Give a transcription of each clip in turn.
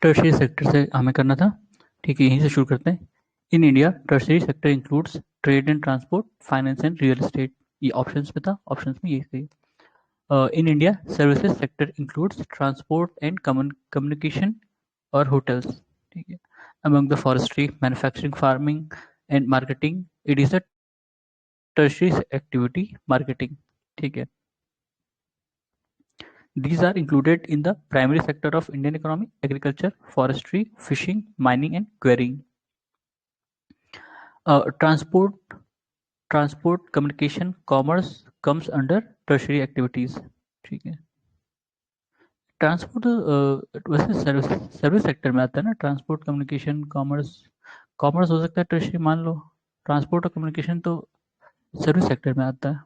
Tertiary sector से हमें करना था, ठीक है, यहीं से शुरू करते हैं। In India tertiary sector includes trade and transport, finance and real estate. ये ऑप्शंस में था, ऑप्शंस में ये सही। In India, services sector includes transport and communication or hotels. ठीक है. Among the forestry, manufacturing, farming, and marketing, it is a tertiary activity, marketing. ठीक है. These are included in the primary sector of Indian economy: agriculture, forestry, fishing, mining, and quarrying. Transport, communication, commerce comes under tertiary activities. ठीक है. Transport वैसे service sector में आता है ना, transport, communication, commerce. Commerce हो सकता है टर्शियरी, मान लो। ट्रांसपोर्ट और कम्युनिकेशन तो सर्विस सेक्टर में आता है।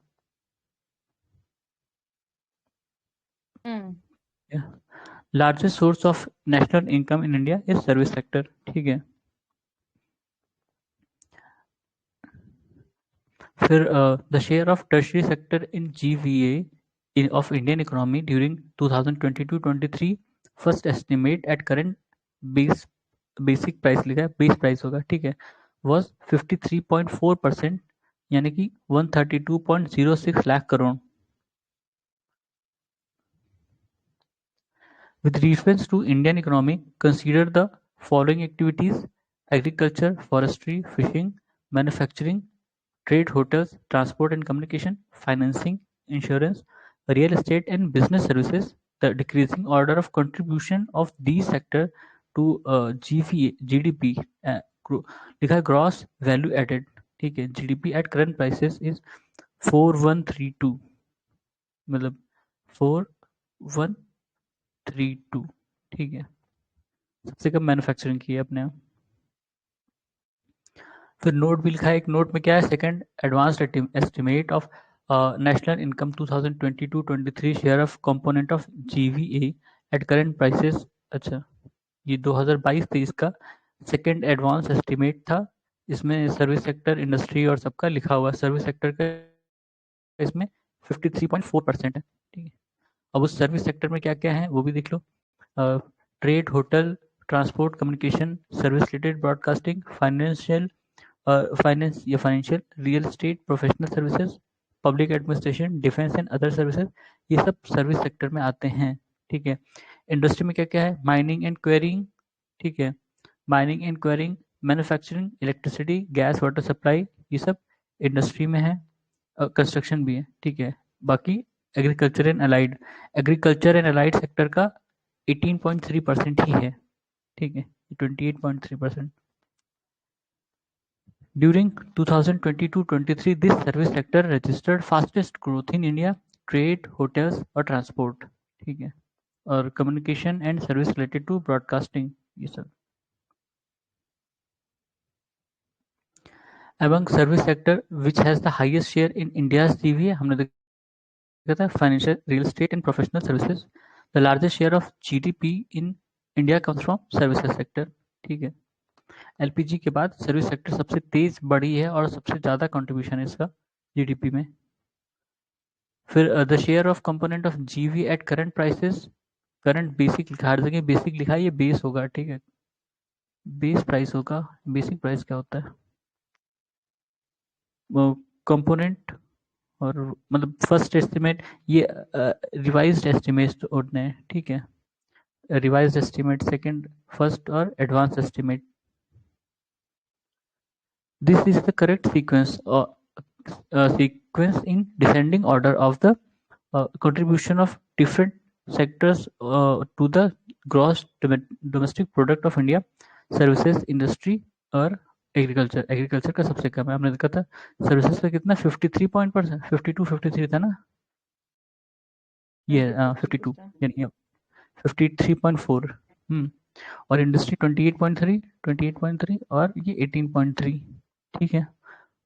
Largest source of national income in India is service sector. ठीक है. फिर the share of tertiary sector in GVA of Indian economy during 2022-23 first estimate at current basic price लिखा है, बेस प्राइस होगा, ठीक है, was 53.4%, यानी कि 132.06 lakh crore. With reference to Indian economy, consider the following activities: agriculture, forestry, fishing, manufacturing, trade, hotels, transport and communication, financing, insurance, real estate and business services. The decreasing order of contribution of these sector to GDP, लिखा है gross value added, ठीक है, GDP at current prices is 4132, मतलब 4132, ठीक है, सबसे कम manufacturing की है अपने यहाँ। फिर नोट भी लिखा है, एक नोट में क्या है, second advanced estimate of national income 2022-23 share of component of GVA at current prices. अच्छा, ये 2022-23 का सेकंड एडवांस एस्टिमेट था, इसमें सर्विस सेक्टर, इंडस्ट्री और सबका लिखा हुआ। सर्विस सेक्टर का इसमें 53.4% है, ठीक है। अब उस सर्विस सेक्टर में क्या क्या है वो भी देख लो। Trade, hotel, transport, communication, service related, broadcasting, finance या financial, real estate, professional services, public administration, defence and other services, ये सब सर्विस सेक्टर में आते हैं, ठीक है। इंडस्ट्री में क्या क्या है, माइनिंग एंड क्वेरिंग, ठीक है, mining and quarrying, manufacturing, electricity, gas, water supply, ये सब इंडस्ट्री में है। कंस्ट्रक्शन भी है, ठीक है। बाकी एग्रीकल्चर एंड अलाइड सेक्टर का 18.3% ही है, ठीक है, 28.3%। During 2022-23, this service sector registered fastest growth in India: trade, hotels और transport, ठीक है, और communication and service related to broadcasting, ये सब। Among service sector which has the highest share in India's GVA, हमने देखा था financial, real estate and professional services. The largest share of GDP in India comes from services sector, ठीक है। LPG के बाद service sector सबसे तेज बढ़ी है और सबसे ज़्यादा कंट्रीब्यूशन है इसका GDP में। फिर the share of component of GV at current prices, current basic लिखा, हर जगह बेसिक लिखा है, ये बेस होगा, ठीक है, बेस प्राइस होगा। बेसिक प्राइस क्या होता है, वो कंपोनेंट, और मतलब फर्स्ट एस्टिमेट, ये रिवाइज्ड एस्टिमेट होते हैं, ठीक है, रिवाइज्ड एस्टिमेट, सेकंड, फर्स्ट और advance estimate. This is the correct sequence in descending order of the contribution of different sectors to the gross domestic product of India: services, industry और agriculture. Agriculture का सबसे कम है, हमने देखा था। Services का कितना, 52 53 था ना, ये 52 यानी 53.4, और इंडस्ट्री 28.3 और ये 18.3, ठीक है।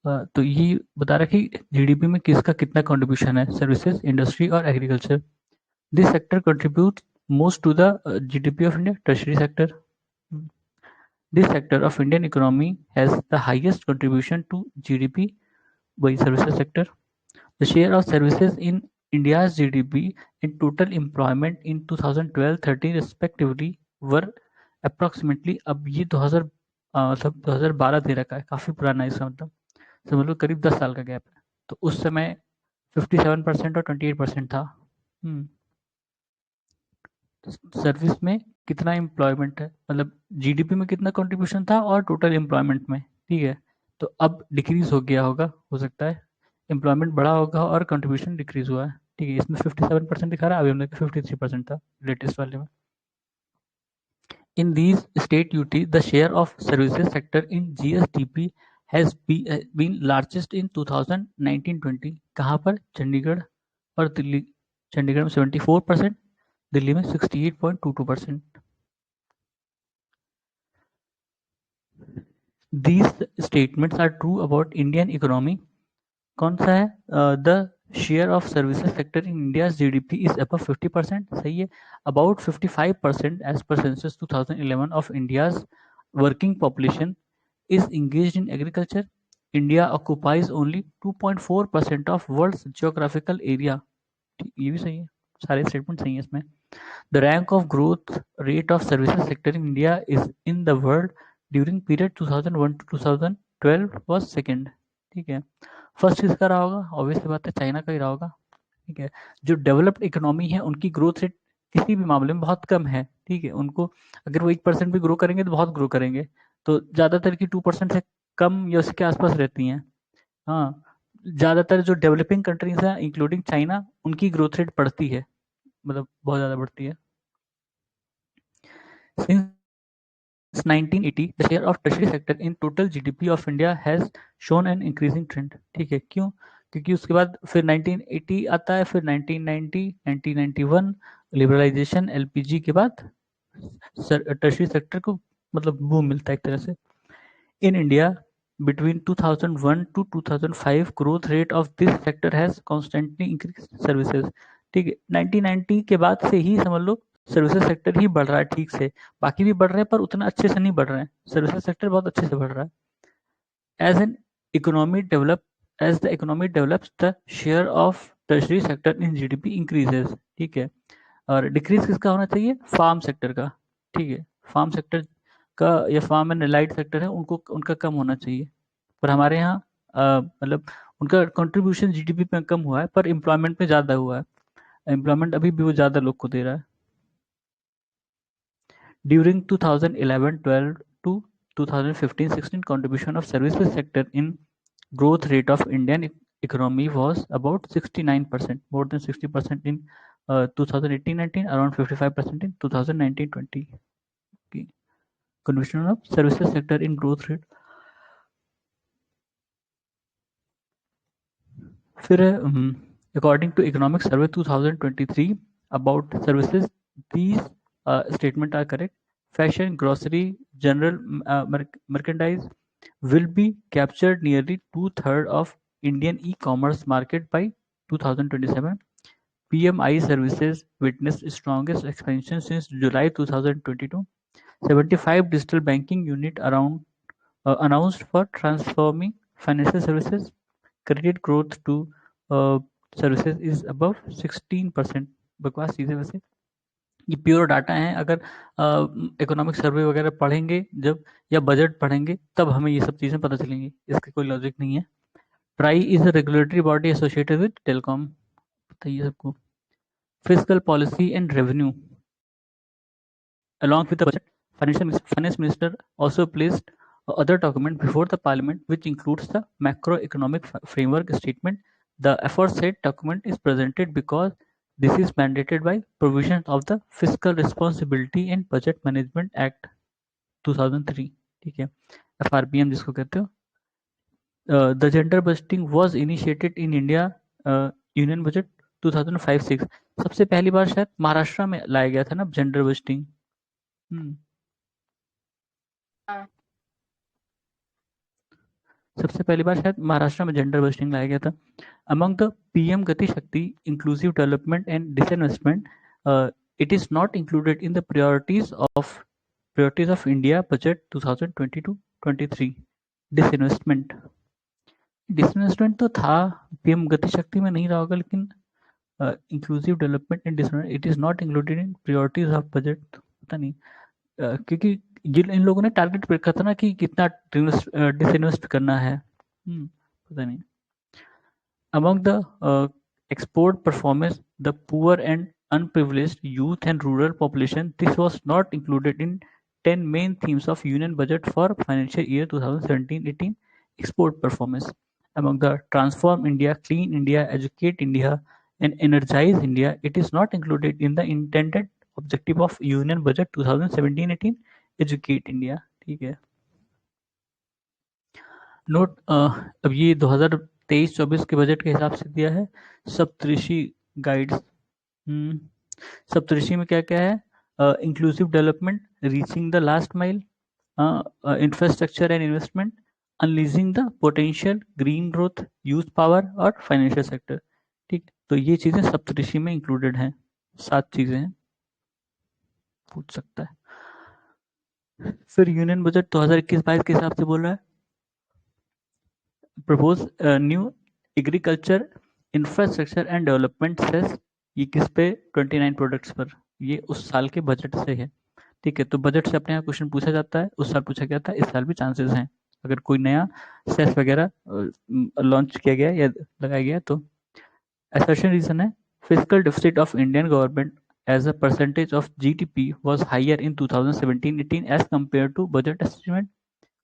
तो ये बता रहा कि GDP में किसका कितना कंट्रीब्यूशन है, सर्विसेज, इंडस्ट्री और agriculture. This sector contribute most to the GDP of India, tertiary sector. This sector of Indian economy has the highest contribution to GDP, वही services sector. The share of services in India's GDP in total employment in 2012-13 respectively were approximately अब ये 2000 मतलब 2012-13 का है, काफ़ी पुराना है इसका मतलब, समझ लो करीब 10 साल का गैप है। तो उस समय 57% और 28% था। सर्विस में कितना एम्प्लॉयमेंट है, मतलब जीडीपी में कितना कंट्रीब्यूशन था और टोटल एम्प्लॉयमेंट में, ठीक है। तो अब डिक्रीज हो गया होगा, हो सकता है एम्प्लॉयमेंट बढ़ा होगा और कंट्रीब्यूशन डिक्रीज हुआ है, ठीक है। इसमें 57% दिखा रहा है, अभी हमने 53% था लेटेस्ट वाले में। In these state UT, the share of services sector in GSDP has been largest in 2019-20। कहाँ पर? चंडीगढ़ और दिल्ली। चंडीगढ़ में 74%, दिल्ली में 68.22%। These statements are true about Indian economy। कौन सा है? The share of services sector in India's GDP is above 50%, सही है। About 55% as per census 2011 of India's working population is engaged in agriculture. India occupies only 2.4% of world's geographical area। ये भी सही है, सारे स्टेटमेंट सही है इसमें। The rank of growth rate of services sector in India is in the world during period 2001 to 2012 was second, ठीक है। फर्स्ट किसका रहा होगा? ऑब्वियस बात है, चाइना का ही रहा होगा, ठीक है। जो डेवलप्ड इकोनॉमी है उनकी ग्रोथ रेट किसी भी मामले में बहुत कम है, ठीक है। उनको अगर वो 1% भी ग्रो करेंगे तो बहुत ग्रो करेंगे, तो ज़्यादातर की 2% से कम या उसके आसपास रहती हैं। हाँ, ज़्यादातर जो डेवलपिंग कंट्रीज हैं इंक्लूडिंग चाइना, उनकी ग्रोथ रेट बढ़ती है, मतलब बहुत ज़्यादा बढ़ती है। Since 1980, the share of tertiary sector in total GDP of India has shown an increasing trend। ठीक है, क्यों? क्योंकि उसके बाद फिर 1980 आता है, फिर 1990, 1991 लिबरलाइजेशन एलपीजी के बाद टर्शरी सेक्टर को मतलब बूम मिलता है एक तरह से। In India between 2001 to 2005 growth rate of this sector has constantly increased services। ठीक है, 1990 के बाद से ही समझ लो सर्विसेज सेक्टर ही बढ़ रहा है ठीक से, बाकी भी बढ़ रहे हैं पर उतना अच्छे से नहीं बढ़ रहे हैं, सर्विसेज सेक्टर बहुत अच्छे से बढ़ रहा है। As an economy develop as the economy develops the share of tertiary sector in GDP increases, ठीक है। और डिक्रीज किसका होना चाहिए? फार्म सेक्टर का, ठीक है। फार्म सेक्टर का या फार्म एंड एलाइड सेक्टर है उनको उनका कम होना चाहिए, पर हमारे यहाँ मतलब उनका कंट्रीब्यूशन जीडीपी में कम हुआ है पर एम्प्लॉयमेंट में ज़्यादा हुआ है, एम्प्लॉयमेंट अभी भी वो ज़्यादा लोग को दे रहा है। During 2011-12 to 2015-16 contribution of services sector in growth rate of Indian economy was about 69%, more than 60% in 2018-19, around 55% in 2019-20। Okay. Contribution of services sector in growth rate। फिर according to economic survey 2023 about services, these statement are correct। Fashion, grocery, general merchandise will be captured nearly 2/3 of Indian e-commerce market by 2027। PMI services witnessed strongest expansion since July 2022। 75 digital banking unit around announced for transforming financial services। Credit growth to services is above 16%। बकवास चीज़ है वैसे, ये pure data है। अगर economic survey वगैरह पढ़ेंगे जब या बजट पढ़ेंगे तब हमें ये सब चीज़ें पता चलेंगी, इसकी कोई लॉजिक नहीं है। Try is a regulatory body associated with telecom, बताइए सबको। Physical policy and revenue along with the budget, finance minister also placed other document before the parliament which includes the macroeconomic framework statement। The aforesaid document is presented because this is mandated by provisions of the Fiscal Responsibility and Budget Management Act 2003। ठीक है, FRBM जिसको कहते हो। The gender budgeting was initiated in India union budget 2005-6। सबसे पहली बार शायद महाराष्ट्र में लाया गया था ना जेंडर बजटिंग। सबसे पहली बार शायद महाराष्ट्र में जेंडर बस्टिंग लाया गया था। अमंग द पीएम गति शक्ति inclusive development and disinvestment, it is not included in the priorities of India budget 2022-23। Disinvestment disinvestment तो था, पीएम गति शक्ति में नहीं रहा होगा, लेकिन inclusive development and disinvestment it is not included in priorities of budget, पता नहीं। क्योंकि इन लोगों ने टारगेट पे रखा था ना कि कितना डिसइन्वेस्ट करना है। पता नहीं। Among the export performance, the poor and unprivileged youth and rural population, this was not included in 10 main themes of Union Budget for financial year 2017-18 export performance. Among the Transform India, Clean India, Educate India, and Energize India, it is not included in the intended objective of Union Budget 2017-18 Educate India. ठीक है। Note अब ये 2023-24 के budget के हिसाब से दिया है। सप्तऋषि गाइड्स। सप्तऋषि में क्या क्या है? Inclusive development, reaching the last mile, infrastructure and investment, unleashing the potential, green growth, youth power और फाइनेंशियल सेक्टर। ठीक, तो ये चीजें सप्तऋषि में इंक्लूडेड हैं। 7 चीजें हैं, पूछ सकता है। फिर यूनियन बजट 2021-22 के हिसाब से बोल रहा है propose new agriculture infrastructure and development cess. ये किस पे? 29 प्रोडक्ट्स पर। ये उस साल के बजट से है। ठीक है, तो बजट से अपने यहाँ क्वेश्चन पूछा जाता है। उस साल पूछा गया था, इस साल भी चांसेस हैं अगर कोई नया सेस वगैरह लॉन्च किया गया या लगाया गया तो। असर्शन रीजन है physical deficit of Indian government as a percentage of GDP was higher in 2017-18 as compared to budget estimate.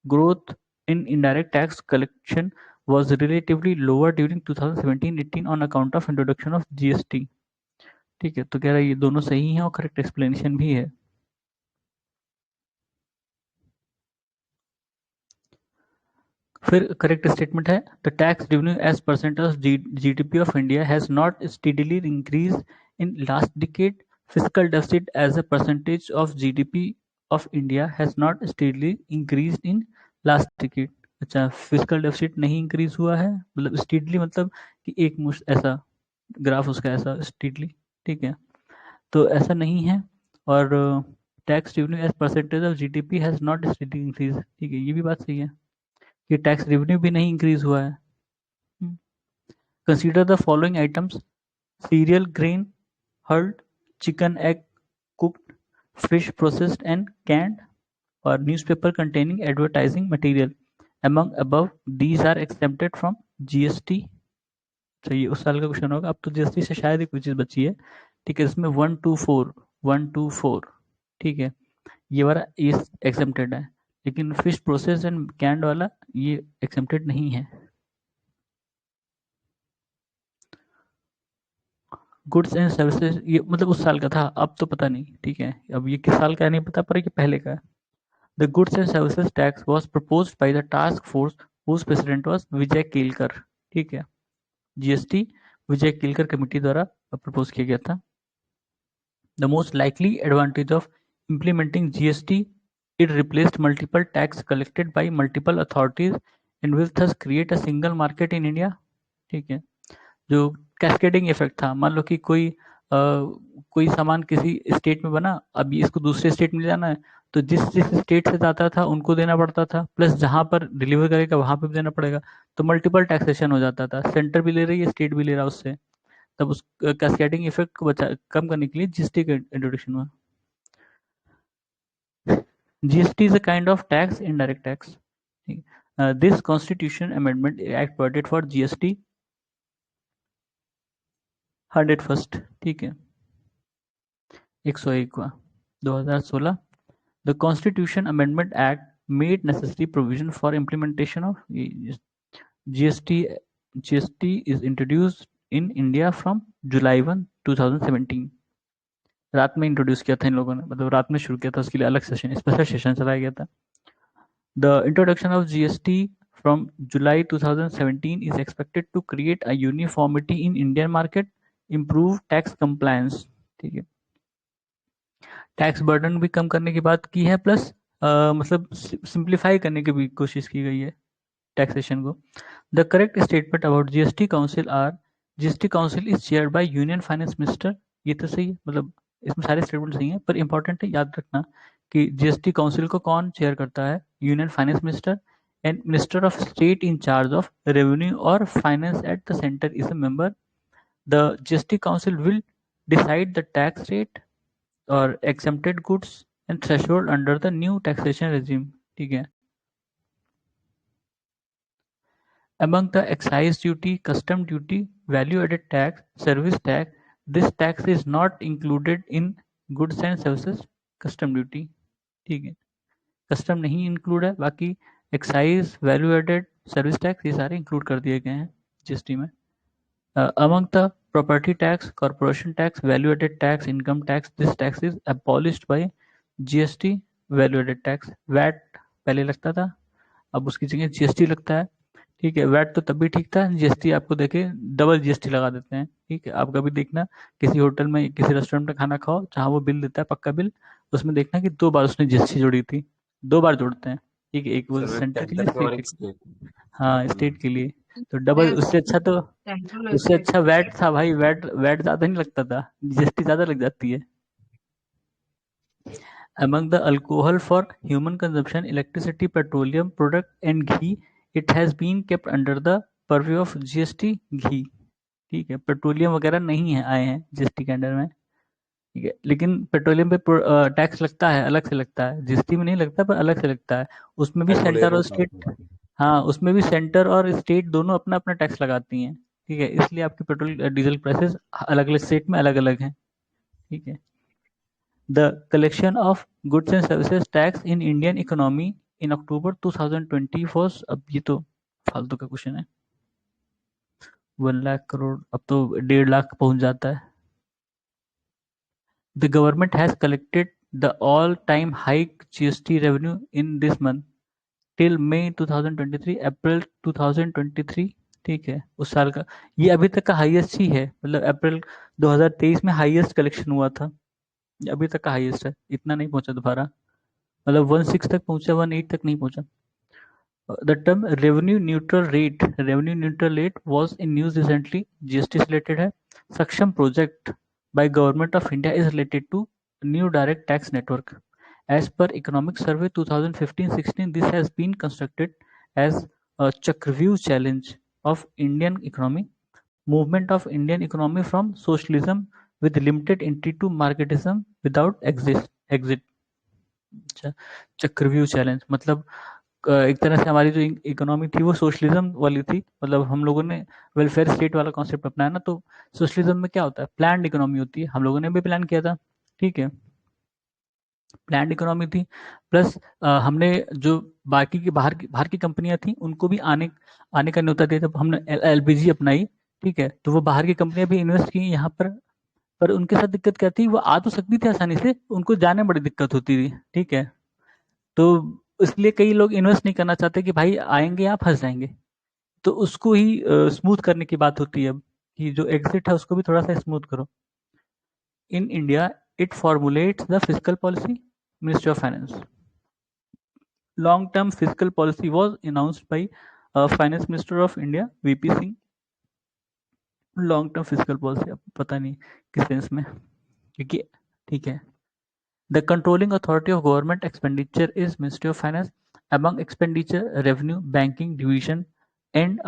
Growth in indirect tax collection was relatively lower during 2017-18 on account of introduction of GST. ठीक है, तो कह रहा है ये दोनों सही हैं और करेक्ट एक्सप्लेनेशन भी है। फिर करेक्ट स्टेटमेंट है the tax revenue as percentage of GDP of India has not steadily increase in last decade. Physical deficit as a percentage of GDP of India has not steadily increase in last decade. अच्छा, physical deficit नहीं increase हुआ है, मतलब steadily मतलब कि एक मुश्त ऐसा ग्राफ उसका ऐसा स्टेडली। ठीक है, तो ऐसा नहीं है। और tax revenue as percentage of GDP has not steadily increase. ठीक है, ये भी बात सही है कि टैक्स रेवेन्यू भी नहीं इंक्रीज हुआ है। Consider the following items: cereal, grain, herd, chicken, egg, cooked, fish processed and canned, और newspaper containing advertising material. Among above, these are exempted from GST. तो ये उस साल का क्वेश्चन होगा। अब तो जीएसटी से शायद ही कोई चीज़ बची है। ठीक है, इसमें 124 ठीक है, ये वाला ये एक्सेप्टेड है, लेकिन फिश प्रोसेस एंड कैंड वाला ये एक्सेप्टेड नहीं है। गुड्स एंड सर्विसेज ये मतलब उस साल का था, अब तो पता नहीं। ठीक है, अब ये किस साल का है नहीं पता, पर ये पहले का है। The goods and services tax was proposed by the task force whose president was Vijay Kelkar. ठीक है, जीएसटी विजय केलकर कमेटी द्वारा प्रपोज किया गया था। The most likely advantage of implementing GST, it replaced multiple tax collected by multiple authorities and will thus create a single market in India. ठीक है, जो cascading effect था, मान लो कि कोई सामान किसी स्टेट में बना, अभी इसको दूसरे स्टेट में जाना है, तो जिस जिस स्टेट से जाता था उनको देना पड़ता था, प्लस जहां पर डिलीवर करेगा वहां पर भी देना पड़ेगा, तो मल्टीपल टैक्सेशन हो जाता था। सेंटर भी ले रही है, स्टेट भी ले रहा है उससे, तब उस कैस्केडिंग इफेक्ट को कम करने के लिए जीएसटी का इंट्रोडक्शन हुआ। GST is a kind of tax, indirect tax. This Constitution Amendment Act provided for GST 101st. ठीक है, 101वां 2016. The Constitution Amendment Act made necessary provision for implementation of GST. GST is introduced in India from July 1, 2017. रात में introduce किया था इन लोगों ने, मतलब रात में शुरू किया था, उसके लिए अलग सेशन, स्पेशल सेशन चलाया गया था। The introduction of GST from July 2017 is expected to create a uniformity in Indian market, improve tax compliance. ठीक है, टैक्स बर्डन भी कम करने की बात की है, प्लस मतलब सिंप्लीफाई करने की भी कोशिश की गई है टैक्सेशन को। The correct statement about GST council are: GST council is chaired by union finance minister. ये तो सही है, मतलब इसमें सारे स्टेटमेंट सही हैं, पर इंपॉर्टेंट है याद रखना कि जीएसटी काउंसिल को कौन चेयर करता है? Union finance minister, and minister of state in charge of revenue और finance at the centre is a member. The GST council will decide the tax rate और exempted goods, and threshold under the new taxation regime. ठीक है. Among the excise duty, custom duty, value-added tax, service tax, this tax is not included in goods and services custom duty. ठीक है. Custom नहीं include है, बाकी excise, value added, service tax ये सारे include कर दिए गए हैं जीएसटी में. Among the property tax, corporation tax, value-added tax, income tax, this tax is abolished by GST, value-added tax. VAT पहले लगता था, अब उसकी जगह GST लगता है. ठीक है. वैट तो तब भी ठीक था, जीएसटी आपको देखे डबल जीएसटी लगा देते हैं. ठीक है. आप कभी देखना किसी होटल में, किसी रेस्टोरेंट में खाना खाओ, जहाँ वो बिल देता है पक्का बिल, उसमें देखना कि 2 बार उसने जीएसटी जोड़ी थी. 2 बार जोड़ते हैं. ठीक है. एक वो सेंटर के लिए, स्टेट के लिए. हाँ, स्टेट के लिए. तो डबल, उससे अच्छा वैट था भाई. वैट ज्यादा नहीं लगता था, जीएसटी ज्यादा लग जाती है. Among the alcohol for human consumption, electricity, petroleum product and ghee, it has been kept under the purview of GST घी. ठीक है. पेट्रोलियम वगैरह नहीं है, आए हैं जीएसटी के अंडर में. ठीक है. लेकिन पेट्रोलियम पे टैक्स लगता है, अलग से लगता है. जीएसटी में नहीं लगता, पर अलग से लगता है. उसमें भी सेंटर और स्टेट, हाँ, उसमें भी सेंटर और स्टेट दोनों अपना अपना टैक्स लगाती हैं. ठीक है. इसलिए आपकी पेट्रोल डीजल प्राइसेस अलग अलग स्टेट में अलग अलग हैं. ठीक है. The collection of goods and services tax in Indian economy in October 2020 was, अब ये तो फालतू का क्वेश्चन है. 1 लाख करोड़, अब तो 1.5 लाख पहुंच जाता है. The government has collected the all-time high GST revenue in this month till May 2023, April 2023. ठीक है. उस साल का ये अभी तक का हाईएस्ट ही है. मतलब अप्रैल 2023 में हाईएस्ट कलेक्शन हुआ था. अभी तक का हाईएस्ट है. इतना नहीं पहुंचा दोबारा. मतलब 1.6 तक पहुंचा, 1.8 तक नहीं पहुंचा. The term revenue neutral rate was in news recently. GST से related है. Saksham project by Government of India is related to new direct tax network. As per Economic Survey 2015-16, this has been constructed as a Chakravyuh challenge of Indian economy, movement of Indian economy from socialism with limited entry to marketism without exit. चक्रव्यूह challenge मतलब एक तरह से हमारी जो economy थी वो socialism वाली थी. मतलब हम लोगों ने वेलफेयर स्टेट वाला कॉन्सेप्ट अपनाया ना. तो सोशलिज्म में क्या होता है, प्लान्ड इकोनॉमी होती है. हम लोगों ने भी प्लान किया था. ठीक है. प्लान्ड इकोनॉमी थी. प्लस हमने जो बाकी की बाहर की कंपनियां थी उनको भी आने का न्योता दिया. जब हमने एलपीजी अपनाई, ठीक है, तो वो बाहर की कंपनियां भी इन्वेस्ट की यहाँ पर उनके साथ दिक्कत क्या थी, वो आ तो सकती थी आसानी से, उनको जाने में बड़ी दिक्कत होती थी. ठीक है. तो इसलिए कई लोग इन्वेस्ट नहीं करना चाहते कि भाई आएंगे यहाँ फंस जाएंगे. तो उसको ही स्मूथ करने की बात होती है अब, कि जो एग्जिट है उसको भी थोड़ा सा स्मूथ करो. In India it formulates the physical policy, ministry of finance. Long term physical policy was announced by finance minister of India VP Singh. Long term physical policy अब पता नहीं किस सेंस में, क्योंकि ठीक है. The controlling authority of government expenditure is Ministry of Finance. Among expenditure, revenue, banking division, and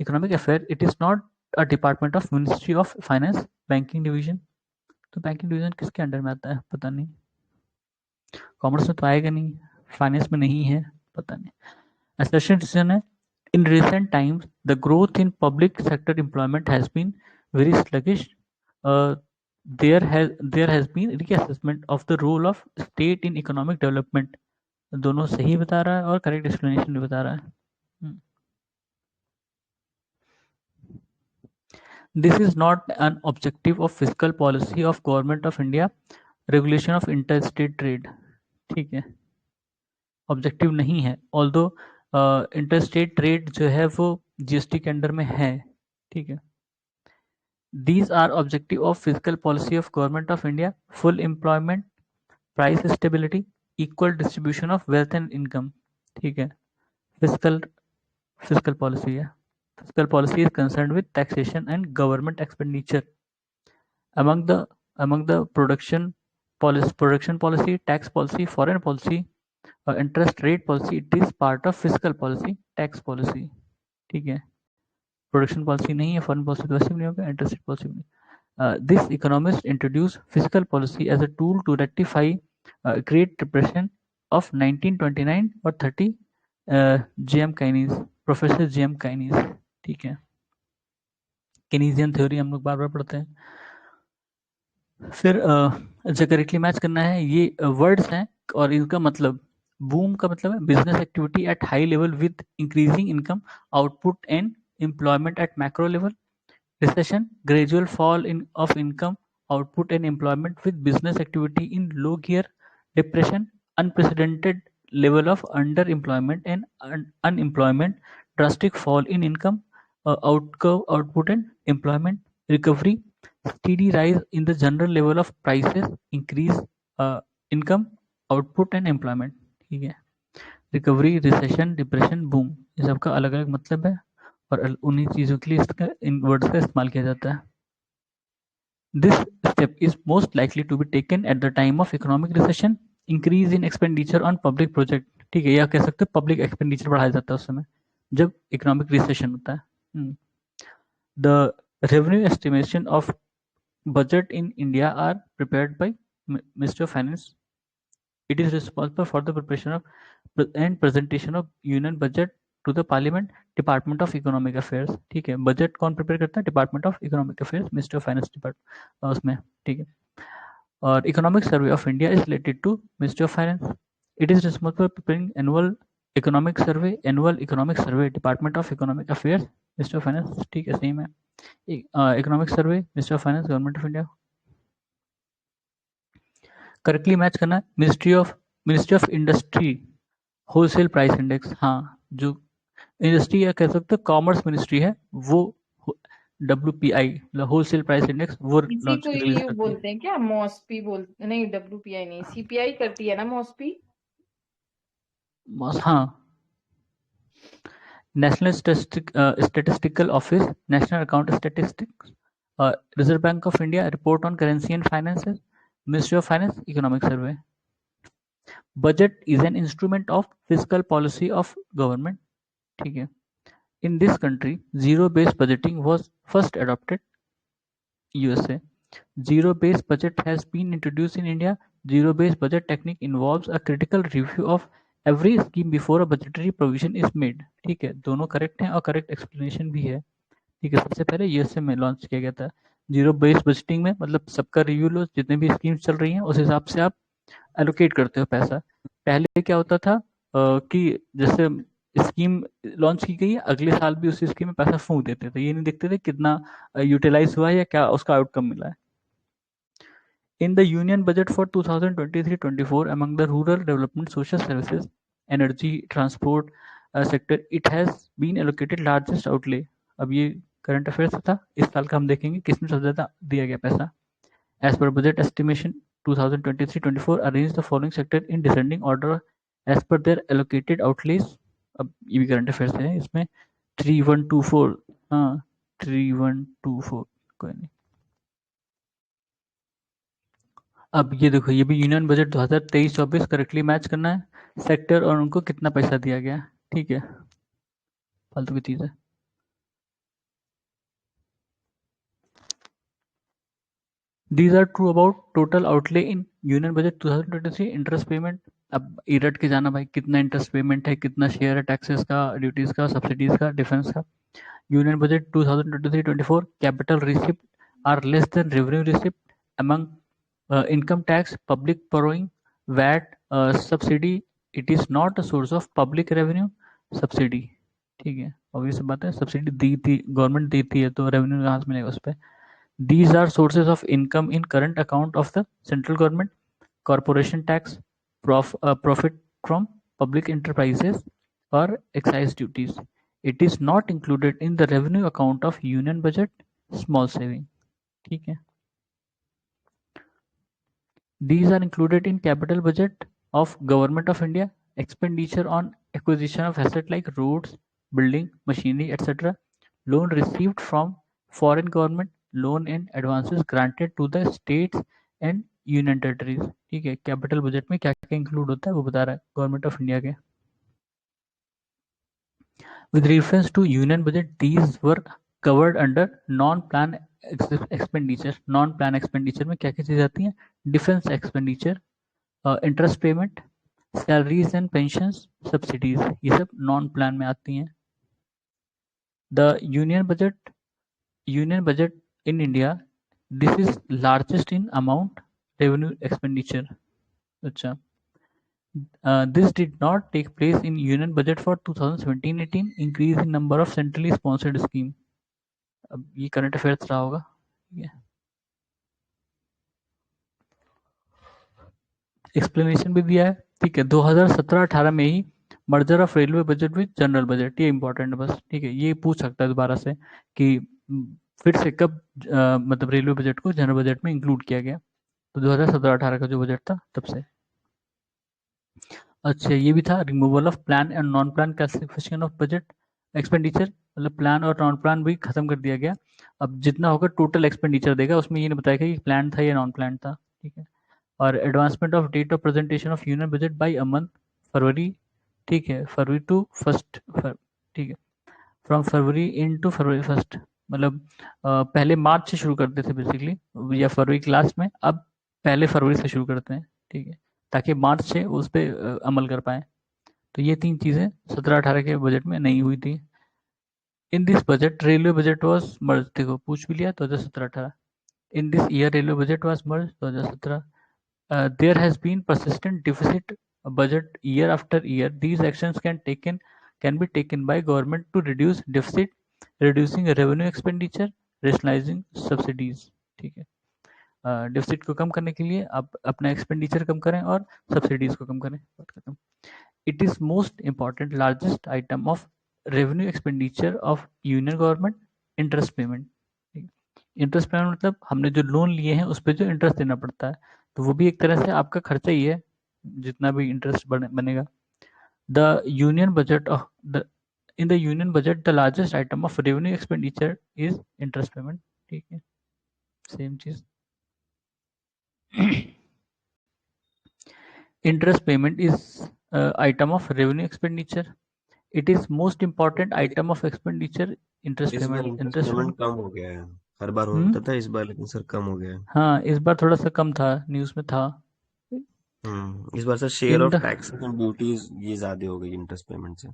economic affairs, it is not a department of Ministry of Finance. Banking division, तो banking division किसके under में आता है पता नहीं. Commerce में तो आएगा नहीं, फाइनेंस में नहीं है, पता नहीं. Assertion decision है. In recent times, the growth in public sector employment has been very sluggish. There has been reassessment of the role of state in economic development. दोनों सही बता रहा है और करेक्ट एक्सप्लेनेशन भी बता रहा है. This is not an objective of fiscal policy of Government of India. Regulation of interstate trade. ठीक है. ऑब्जेक्टिव नहीं है. ऑल्दो इंटरस्टेट ट्रेड जो है वो जीएसटी के अंडर में है. ठीक है. These are objective of fiscal policy of Government of India: full employment, price stability, equal distribution of wealth and income. ठीक है. Fiscal policy है. Fiscal policy is concerned with taxation and government expenditure. Among the production policy, tax policy, foreign policy, interest rate policy, it is part of fiscal policy, tax policy. ठीक है. Production policy नहीं है, foreign policy तो वैसे भी नहीं होगा, interest rate policy भी नहीं. This economist introduced fiscal policy as a tool to rectify Great Depression of 1929 और 30, जेएम काइनीज, प्रोफेसर जेएम काइनीज। ठीक है, केनीजियन थ्योरी हम लोग बार बार पढ़ते हैं। फिर जो करेक्टली मैच करना है, ये वर्ड्स हैं और इनका मतलब, बूम का मतलब है business activity at high level with increasing income, output and employment at macro level. Recession, gradual fall of income, output and employment with business activity in low gear. Depression, unprecedented level of underemployment and unemployment, drastic fall in income, output and employment. Recovery, steady rise in the general level of prices, increase income, output and employment. ठीक है, recovery, recession, depression, boom, ये सबका अलग अलग मतलब है और उन्हीं चीज़ों के लिए इसका इन वर्ड्स का इस्तेमाल किया जाता है। This step is most likely to be taken at the time of economic recession, increase in expenditure on public project. ठीक है, या कह सकते हैं पब्लिक एक्सपेंडिचर बढ़ाया जाता है उस समय जब इकोनॉमिक रिसेशन होता है। The revenue estimation of budget in India are prepared by minister of finance. It is responsible for the preparation of and presentation of union budget to the parliament, department of economic affairs. ठीक है, budget कौन prepare करता है? Department of economic affairs, minister of finance department उसमें। ठीक है, और economic survey of India is related to minister of finance. It is responsible for preparing annual economic survey, department of economic affairs, minister of finance. ठीक है, same है। Economic survey, minister of finance, government of India. Correctly match करना है, ministry of industry, wholesale price index. हाँ, जो industry या कह सकते हैं कॉमर्स मिनिस्ट्री है, वो WPI मतलब होलसेल प्राइस इंडेक्स वो इसी लॉन्च को रिलीज ये करती है। बोलते हैं क्या, मॉस्पी बोलते नहीं, WPI नहीं, CPI करती है ना मॉस्पी। हाँ, national statistical office, national account statistics, reserve bank of India, report on currency and finances, ministry of finance, economic survey. Budget is an instrument of physical policy of government. ठीक है, in this country, zero-based budgeting was first adopted. USA. Zero-based budget has been introduced in India. Zero-based budget technique involves a critical review of every scheme before a budgetary provision is made. ठीक है, दोनों correct हैं और correct explanation भी है। ठीक है, सबसे पहले यूएसए में लॉन्च किया गया था जीरो बेस्ड बजटिंग में, मतलब सबका रिव्यू लो, जितने भी स्कीम्स चल रही हैं उस हिसाब से आप एलोकेट करते हो पैसा। पहले क्या होता था कि जैसे स्कीम लॉन्च की गई है, अगले साल भी उसी स्कीम में पैसा फूंक देते थे, ये नहीं देखते थे कितना यूटिलाइज हुआ है या क्या उसका आउटकम मिला है। In the Union Budget for 2023-24, among the rural development, social services, energy, transport sector, it has been allocated largest outlay. अब ये करंट अफेयर्स था, इस साल का हम देखेंगे किसमें सबसे ज़्यादा दिया गया पैसा। As per budget estimation 2023-24, arrange the following sector in descending order as per their allocated outlays. अब ये भी करंट अफेयर्स है, इसमें 3124, हाँ 3124, कोई नहीं। अब ये देखो, ये भी यूनियन बजट 2023-24 करेक्टली मैच करना है, सेक्टर और उनको कितना पैसा दिया गया। ठीक है, फालतू की चीज़ है। These are true about total outlay in union budget 2023 interest payment. अब ये रट के जाना भाई, कितना इंटरेस्ट पेमेंट है, कितना शेयर है टैक्सेस का, ड्यूटीज का, सब्सिडीज का, डिफेंस का। Union budget 2023-24 capital receipt are less than revenue receipt among income tax, public borrowing, VAT, subsidy. It is not a source of public revenue. Subsidy, ठीक है, obvious बात है, subsidy दी थी government, देती है तो रेवेन्यू कहाँ से मिलेगा उस पर। These are sources of income in current account of the central government, corporation tax, profit from public enterprises or excise duties. It is not included in the revenue account of union budget, small saving. ठीक है, these are included in capital budget of government of India, expenditure on acquisition of asset like roads, building, machinery, etc. Loan received from foreign government, loan and advances granted to the states and union territories. ठीक है, capital budget में क्या क्या include होता है वो बता रहा है गवर्नमेंट ऑफ इंडिया के। With reference to union budget, these were covered under non-plan expenditure. Non-plan expenditure में क्या क्या चीज़ आती है? Defence expenditure, interest payment, salaries and pensions, subsidies, ये सब नॉन प्लान में आती हैं। The union budget in India, this is largest in amount revenue expenditure. अच्छा, this did not take place in union budget for 2017-18, increase in number of centrally sponsored scheme। अब ये current affairs रहा होगा, ठीक है। एक्सप्लेनेशन भी दिया है, ठीक है। 2017-18 में ही merger of railway budget with general budget, ये इंपॉर्टेंट है बस, ठीक है। ये पूछ सकता है दोबारा से कि फिर से कब मतलब रेलवे बजट को जनरल बजट में इंक्लूड किया गया, तो 2017-18 का जो बजट था तब से। अच्छा, ये भी था, removal of plan and non plan classification of budget expenditure, मतलब प्लान और नॉन प्लान भी खत्म कर दिया गया। अब जितना होगा टोटल एक्सपेंडिचर देगा, उसमें ये नहीं बताएगा कि प्लान था या नॉन प्लान था, ठीक है। और advancement of date of presentation of union budget by a month, February, ठीक है, फरवरी टू फर्स्ट, ठीक है, from February in to February first, मतलब पहले मार्च से शुरू करते थे बेसिकली, या फरवरी के लास्ट में, अब पहले फरवरी से शुरू करते हैं, ठीक है, ताकि मार्च से उस पर अमल कर पाए। तो ये तीन चीज़ें 17-18 के बजट में नहीं हुई थी। In this budget railway budget was merge, देखो पूछ भी लिया 2017-18। In this year railway budget was merge 2017। there has been persistent deficit budget year after year. These actions can be taken by government to reduce deficit, reducing revenue expenditure, rationalizing subsidies, ठीक है। Deficit को कम करने के लिए आप अपना expenditure कम करें और सब्सिडीज को कम करें, बात खत्म। It is most important largest item of revenue expenditure of union government, interest payment. Interest payment मतलब हमने जो लोन लिए हैं उस पर जो इंटरेस्ट देना पड़ता है, तो वो भी एक तरह से आपका खर्चा ही है, जितना भी इंटरेस्ट बनेगा। The union budget of the in the union budget the largest item of revenue expenditure is interest payment, ठीक है, सेम चीज। interest payment is item of revenue expenditure. It is most important item of expenditure, interest इस बार payment, interest interest payment payment। कम हो गया है, हर बार होता था इस बार, लेकिन सर कम हो गया है। हाँ, इस बार थोड़ा सा कम था, न्यूज़ में था। इस बार sir share in of the taxes and duties ये ज्यादा हो गई इंटरेस्ट पेमेंट से।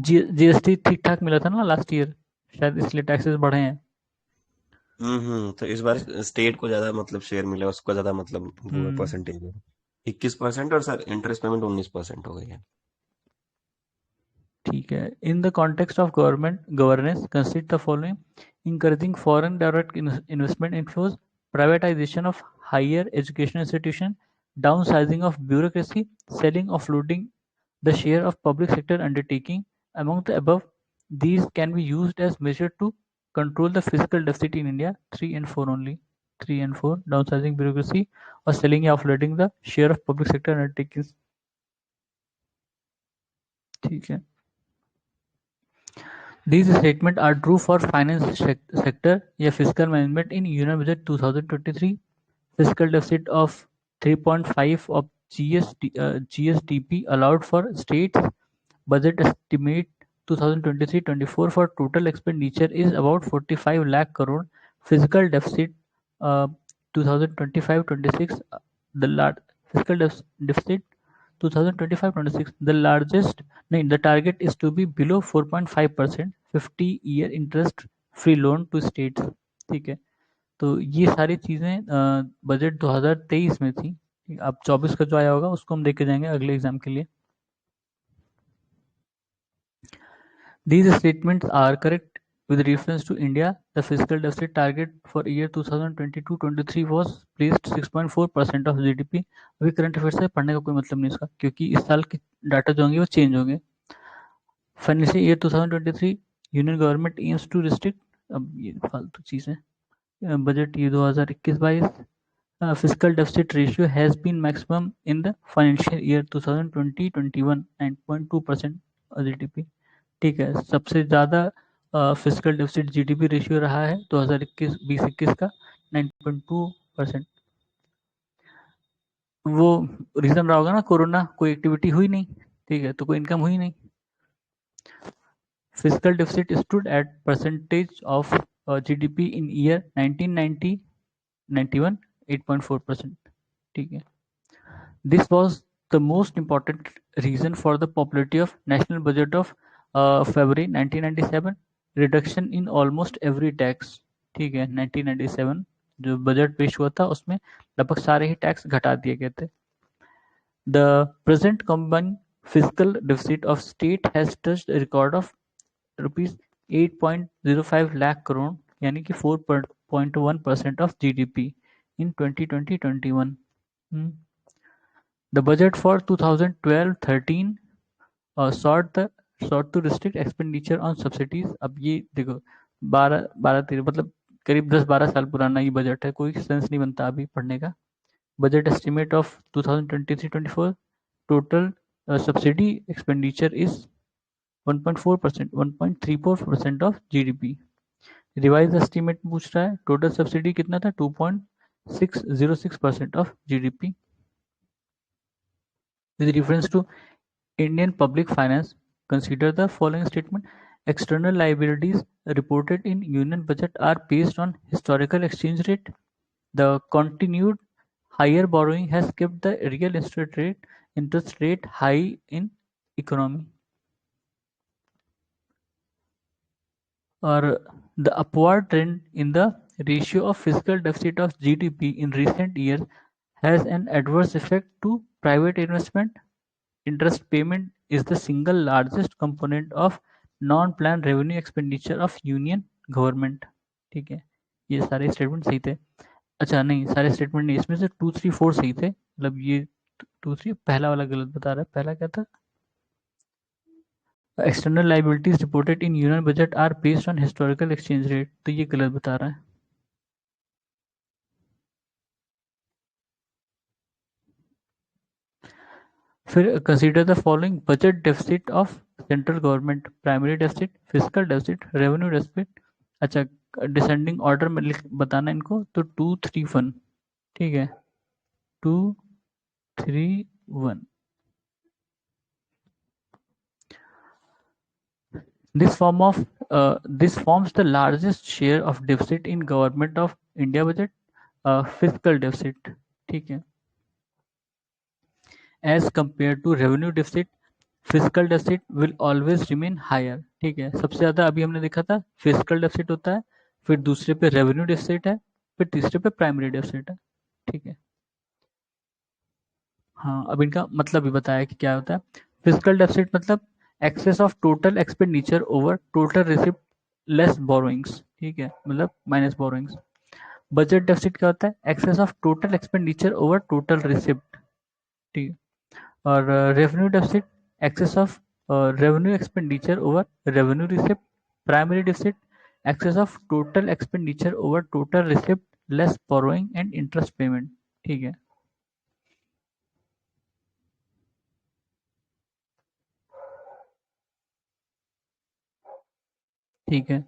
जीएसटी ठीक ठाक मिला था ना लास्ट ईयर, शायद इसलिए टैक्सेस बढ़े हैं। तो इस बार स्टेट को ज्यादा मतलब शेयर मिला, उसको ज्यादा मतलब वो हम्म, परसेंटेज है 21%, और सर इंटरेस्ट पेमेंट 19% हो गई है। ठीक है। In the context of government governance consider the following: encouraging foreign direct investment inflows, privatisation of higher education institution, downsizing of bureaucracy, selling of loading the share of public sector undertaking. Among the above, these can be used as measure to control the fiscal deficit in India. 3 and 4 only. 3 and 4, downsizing bureaucracy or selling or offloading the share of public sector undertakings, ठीक है। These statements are true for finance sector या fiscal management in Union Budget 2023. Fiscal deficit of 3.5 of GSDP allowed for states. Budget estimate 2023-24 for total expenditure is about 45 lakh crore. Fiscal deficit 2025-26, fiscal deficit 2025-26, the largest, the target is to be below 4.5%, 50-year interest free loan to states, ठीक है। तो ये सारी चीज़ें budget 2023 में थी। अब 24 का जो आया होगा उसको हम देख के जाएंगे अगले एग्जाम के लिए। These statements are correct with reference to India. The fiscal deficit target for year 2022-23 was placed 6.4% of GDP. अभी करंट अफेयर से पढ़ने का कोई मतलब नहीं इसका, क्योंकि इस साल के डाटा जो होंगे वो चेंज होंगे। Financial year 2023 union government aims to restrict, अब ये फालतू चीज़ है, बजट ये 2021-22, fiscal deficit ratio has been maximum in the financial year 2020-21, 9.2% GDP, ठीक है। सबसे ज़्यादा फिजिकल डेफिसिट जीडीपी रेशियो रहा है 2021-20 का 9.2%। वो रीजन रहा होगा ना, कोरोना, कोई एक्टिविटी हुई नहीं, ठीक है, तो कोई इनकम हुई नहीं। Physical deficit stood at percentage of GDP in year 1990-91 8.4%, ठीक है। This was the most important reason for the popularity of national budget of February 1997. Reduction in almost every tax. ठीक है, 1997 जो बजट पेश हुआ था उसमें लगभग सारे ही टैक्स घटा दिए गए थे. The present combined fiscal deficit of state has touched a record of rupees 8.05 lakh crore, यानी कि 4.1% of GDP in 2020-21. The budget for 2012-13 sought to restrict expenditure on subsidies. अब ये देखो 12-13 मतलब करीब 10-12 साल पुराना ये बजट है, कोई सेंस नहीं बनता अभी पढ़ने का. Budget estimate of 2023-24 total subsidy expenditure is 1.4%, 1.34% of GDP. Revise estimate पूछ रहा है, टोटल सब्सिडी कितना था? 2.606% of GDP. With reference to Indian public finance, consider the following statement. External liabilities reported in Union budget are based on historical exchange rate. The continued higher borrowing has kept the real interest rate high in economy. Or the upward trend in the ratio of fiscal deficit of GDP in recent years has an adverse effect to private investment. Interest payment is the single largest component of non-planned revenue expenditure of union government. ठीक है, ये सारे statement सही थे. अच्छा नहीं, सारे statement नहीं, इसमें से 2, 3, 4 सही थे. मतलब ये 2, 3 पहला वाला गलत बता रहा है. पहला क्या था? External liabilities reported in union budget are based on historical exchange rate, तो ये गलत बता रहा है. फिर consider the following budget deficit of central government. Primary deficit, physical deficit, revenue deficit. अच्छा, डिसेंडिंग ऑर्डर में बताना इनको, तो 2, 3, 1. ठीक है, 2, 3, 1. This forms the largest share of deficit in government of India budget, fiscal deficit. ठीक है, as compared to revenue deficit, fiscal deficit will always remain higher. ठीक है, सबसे ज्यादा अभी हमने देखा था fiscal deficit होता है, फिर दूसरे पे revenue deficit है, फिर तीसरे पे primary deficit है. ठीक है, हाँ, अब इनका मतलब भी बताया कि क्या होता है. फिजिकल डेफिसिट मतलब excess of total expenditure over total receipt less borrowings. ठीक है, मतलब माइनस बोरोइंग्स. बजट डेफिसिट क्या होता है? Excess of total expenditure over total receipt. ठीक है, और revenue deficit excess of revenue expenditure over revenue receipt. Primary deficit excess of total expenditure over total receipt less borrowing and interest payment. ठीक है, ठीक है.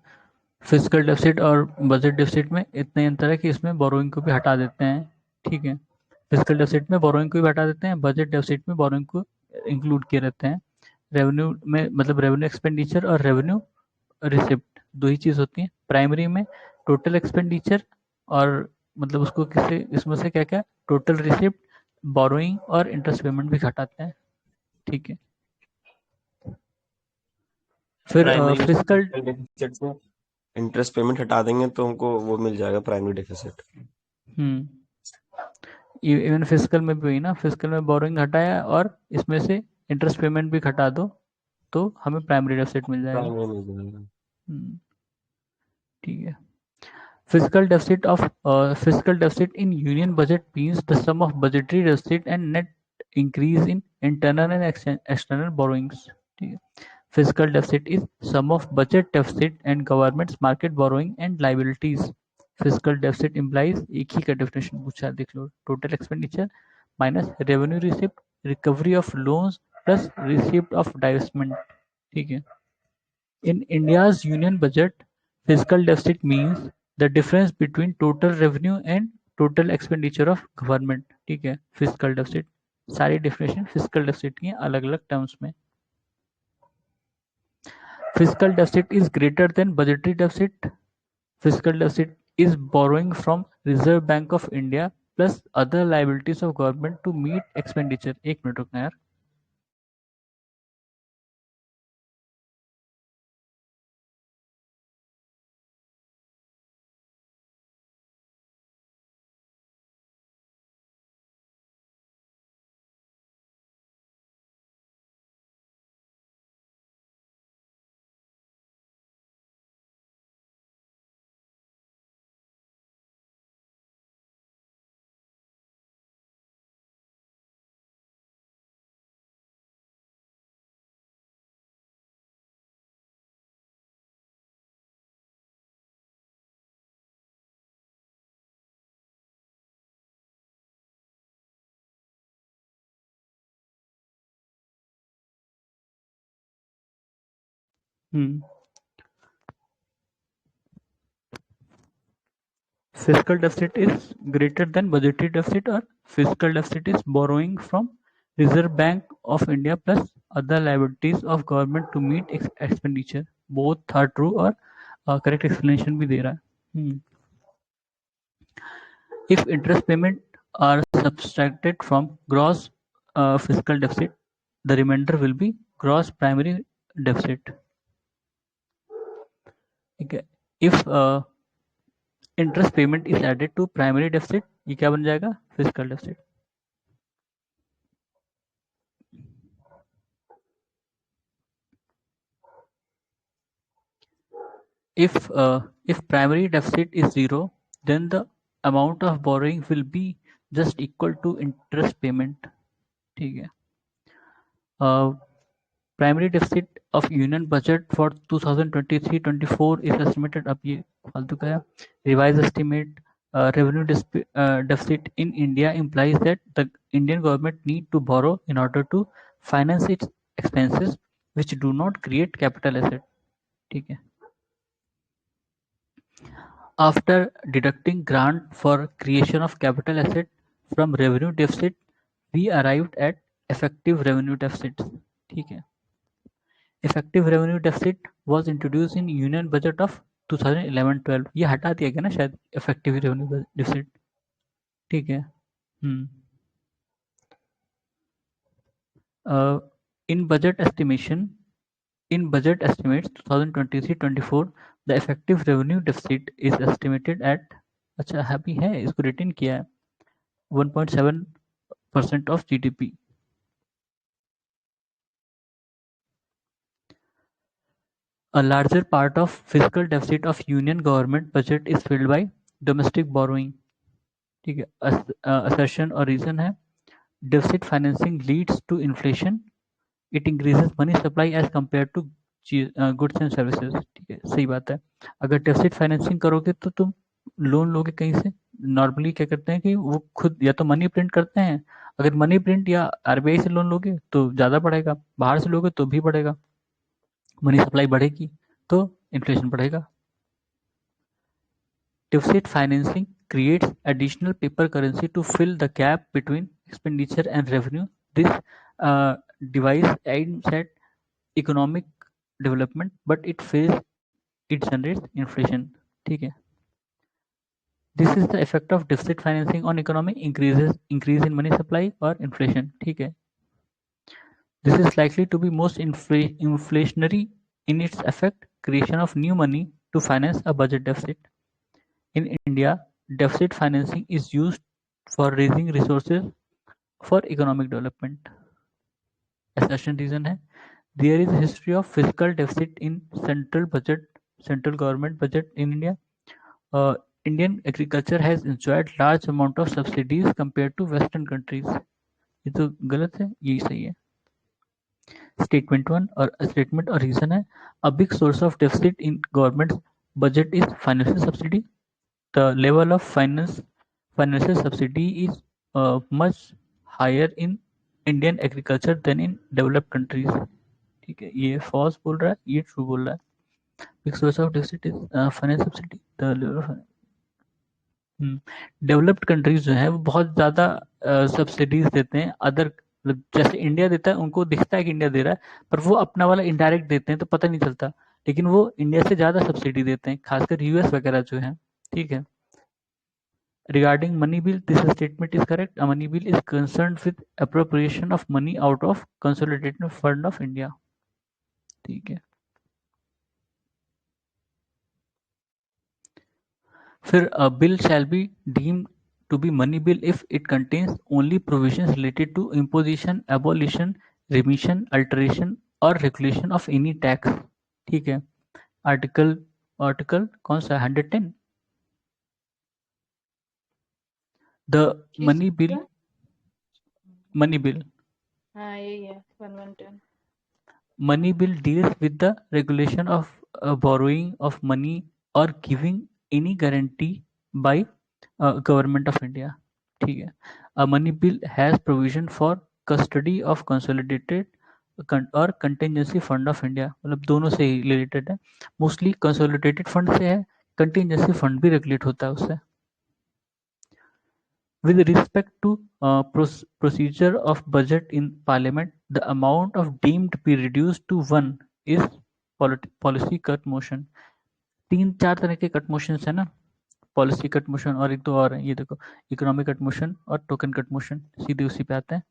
फिजिकल डेफिसिट और budget deficit में इतना ही अंतर है कि इसमें बोरोइंग को भी हटा देते हैं. ठीक है, फिजिकल डेफिसिट में बोरोइंग को भी हटा देते हैं, बजट डेफिसिट में बोरोइंग को इंक्लूड किए रहते हैं. रेवेन्यू में मतलब रेवेन्यू एक्सपेंडिचर और रेवेन्यू रिसिप्ट दो ही चीज होती है. प्राइमरी में टोटल एक्सपेंडिचर और मतलब उसको किसे इसमें से क्या क्या टोटल रिसिप्ट, बोरोइंग और इंटरेस्ट पेमेंट भी घटाते हैं. ठीक है, फिर फिजिकल डेफिसिट में इंटरेस्ट पेमेंट हटा देंगे तो हमको वो मिल जाएगा प्राइमरी डेफिसिट. इवन फिजिकल में भी वही ना, फिजिकल में बोरोइंग हटाया और इसमें से इंटरेस्ट पेमेंट भी घटा दो तो हमें प्राइमरी डेफिसिट मिल जाएगा. ठीक है. Fiscal deficit in union budget means the sum of budgetary deficit and net increase in internal and external borrowings. ठीक है, fiscal deficit is sum of budget deficit and government's market borrowing and liabilities. Fiscal deficit implies एक ही का definition पूछा, देख लो, total expenditure minus revenue receipt, recovery of loans plus receipt of divestment. ठीक है, in India's union budget, fiscal deficit means the difference between total revenue and total expenditure of government. ठीक है, fiscal deficit सारी definition fiscal deficit की हैं अलग अलग terms में. Fiscal deficit is greater than budgetary deficit. Fiscal deficit is borrowing from Reserve Bank of India plus other liabilities of government to meet expenditure. एक minute रुकना यार. Fiscal deficit is greater than budgetary deficit, or fiscal deficit is borrowing from Reserve Bank of India plus other liabilities of government to meet expenditure. Both are true, और correct explanation भी दे रहा है. If interest payment are subtracted from gross fiscal deficit, the remainder will be gross primary deficit. Okay. If interest payment is added to primary deficit, ये क्या बन जाएगा? Fiscal deficit. If primary deficit is 0, then the amount of borrowing will be just equal to interest payment. ठीक है. Primary deficit of union budget for 2023-24 is estimated. अब ये फालतू का है. Revised estimate revenue deficit in India implies that the Indian government need to borrow in order to finance its expenses, which do not create capital asset. ठीक है. After deducting grant for creation of capital asset from revenue deficit, we arrived at effective revenue deficits. ठीक है. Effective revenue deficit was introduced in Union Budget of 2011-12. ये हटा दिया गया ना शायद effective revenue deficit. ठीक है. In budget estimates 2023-24, the effective revenue deficit is estimated at, अच्छा हैप्पी है, इसको रिटेन किया है, 1.7% of GDP. A larger part of fiscal deficit of union government budget is filled by domestic borrowing. ठीक है. Assertion और reason है, deficit financing leads to inflation. It increases money supply as compared to goods and services. ठीक है, सही बात है. अगर डेफिसिट फाइनेंसिंग करोगे तो तुम लोन लोगे कहीं से. नॉर्मली क्या करते हैं कि वो खुद या तो मनी प्रिंट करते हैं. अगर मनी प्रिंट या आरबीआई से लोन लोगे तो ज़्यादा बढ़ेगा, बाहर से लोगे तो भी बढ़ेगा. मनी सप्लाई बढ़ेगी तो इन्फ्लेशन बढ़ेगा. Deficit financing creates additional paper currency to fill the gap between expenditure and revenue. This device aims at economic development, but it generates inflation. ठीक है. This is the effect of deficit financing on economy: increase in money supply or inflation. ठीक है. This is likely to be most inflationary in its effect, creation of new money to finance a budget deficit. In India, deficit financing is used for raising resources for economic development. Assertion reason है, there is a history of fiscal deficit in central government budget in India. Indian agriculture has enjoyed large amount of subsidies compared to Western countries. ये तो गलत है, यही सही है. Statement और reason है, a big source of deficit in government's budget is financial subsidy. The level of financial subsidy is much higher in Indian agriculture than in developed countries. ठीक है, ये false बोल रहा है, ये true बोल रहा है. Big source of deficit is financial subsidy. The level of developed countries जो है वो बहुत ज़्यादा सब्सिडीज देते हैं. अदर जैसे इंडिया देता है, उनको दिखता है कि इंडिया दे रहा है, पर वो अपना वाला इनडायरेक्ट देते हैं तो पता नहीं चलता, लेकिन वो इंडिया से ज़्यादा सब्सिडी देते हैं, खासकर यूएस वगैरह जो है. ठीक है. Regarding money bill, this statement is correct. A money bill is concerned with appropriation of money out of consolidated fund of India. ठीक है. फिर a bill shall be deemed to be money bill if it contains only provisions related to imposition, abolition, remission, alteration or regulation of any tax. ठीक है. Article कौन सा 110. The money bill, money bill, हाँ यही है 110. money bill deals with the regulation of borrowing of money or giving any guarantee by government of India. ठीक है. A money bill has provision for custody of consolidated और contingency fund of India. मतलब दोनों से ही related है. Mostly consolidated fund से है, contingency fund भी रेगुलेट होता है उससे. With respect to procedure of budget in parliament, the amount of deemed to be reduced to 1 is policy cut motion. 3-4 तरह के कट मोशन है ना. पॉलिसी कट मोशन और एक दो और है. ये देखो, इकोनॉमिक कट मोशन और टोकन कट मोशन, सीधे उसी पे आते हैं.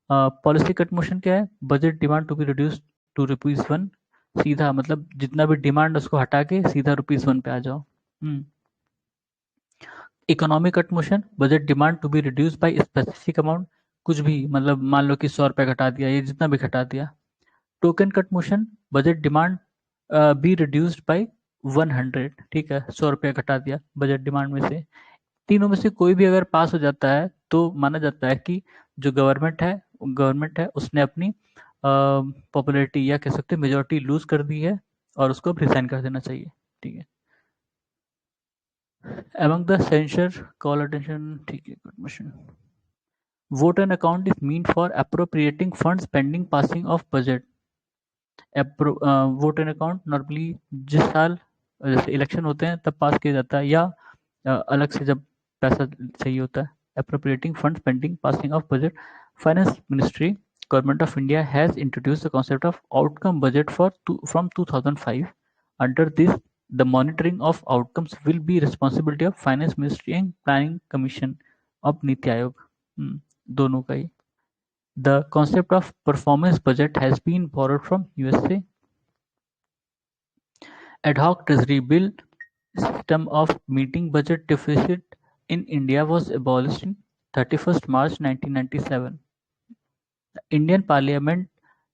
पॉलिसी कट मोशन क्या है? Budget demand to be reduce to ₹1. सीधा मतलब जितना भी डिमांड उसको हटा के सीधा ₹1 पे आ जाओ. Economic cut motion, budget demand to be reduce by specific amount. कुछ भी मतलब मान लो कि ₹100 घटा दिया, ये जितना भी घटा दिया. Token cut motion, budget demand be reduced by 100. ठीक है, ₹100 घटा दिया बजट डिमांड में से. तीनों में से कोई भी अगर पास हो जाता है तो माना जाता है कि जो गवर्नमेंट है उसने अपनी पॉपुलैरिटी या कह सकते हैं मेजोरिटी लूज कर दी है और उसको रिजाइन कर देना चाहिए. ठीक है. Among the censure call attention, ठीक है, good motion. Vote and account is meant for appropriating funds pending passing of budget. Vote and account normally जिस साल जैसे इलेक्शन होते हैं तब पास किया जाता है या अलग से जब पैसा चाहिए होता है. Appropriating funds pending passing of budget. Finance Ministry, Government of India has introduced the concept of outcome budget from 2005. Under this, the monitoring of outcomes will be responsibility of Finance Ministry and Planning Commission of Niti Aayog. दोनों का ही. The concept of performance budget has been borrowed from USA. Ad hoc treasury bill system of meeting budget deficit in India was abolished in 31st March 1997. The Indian Parliament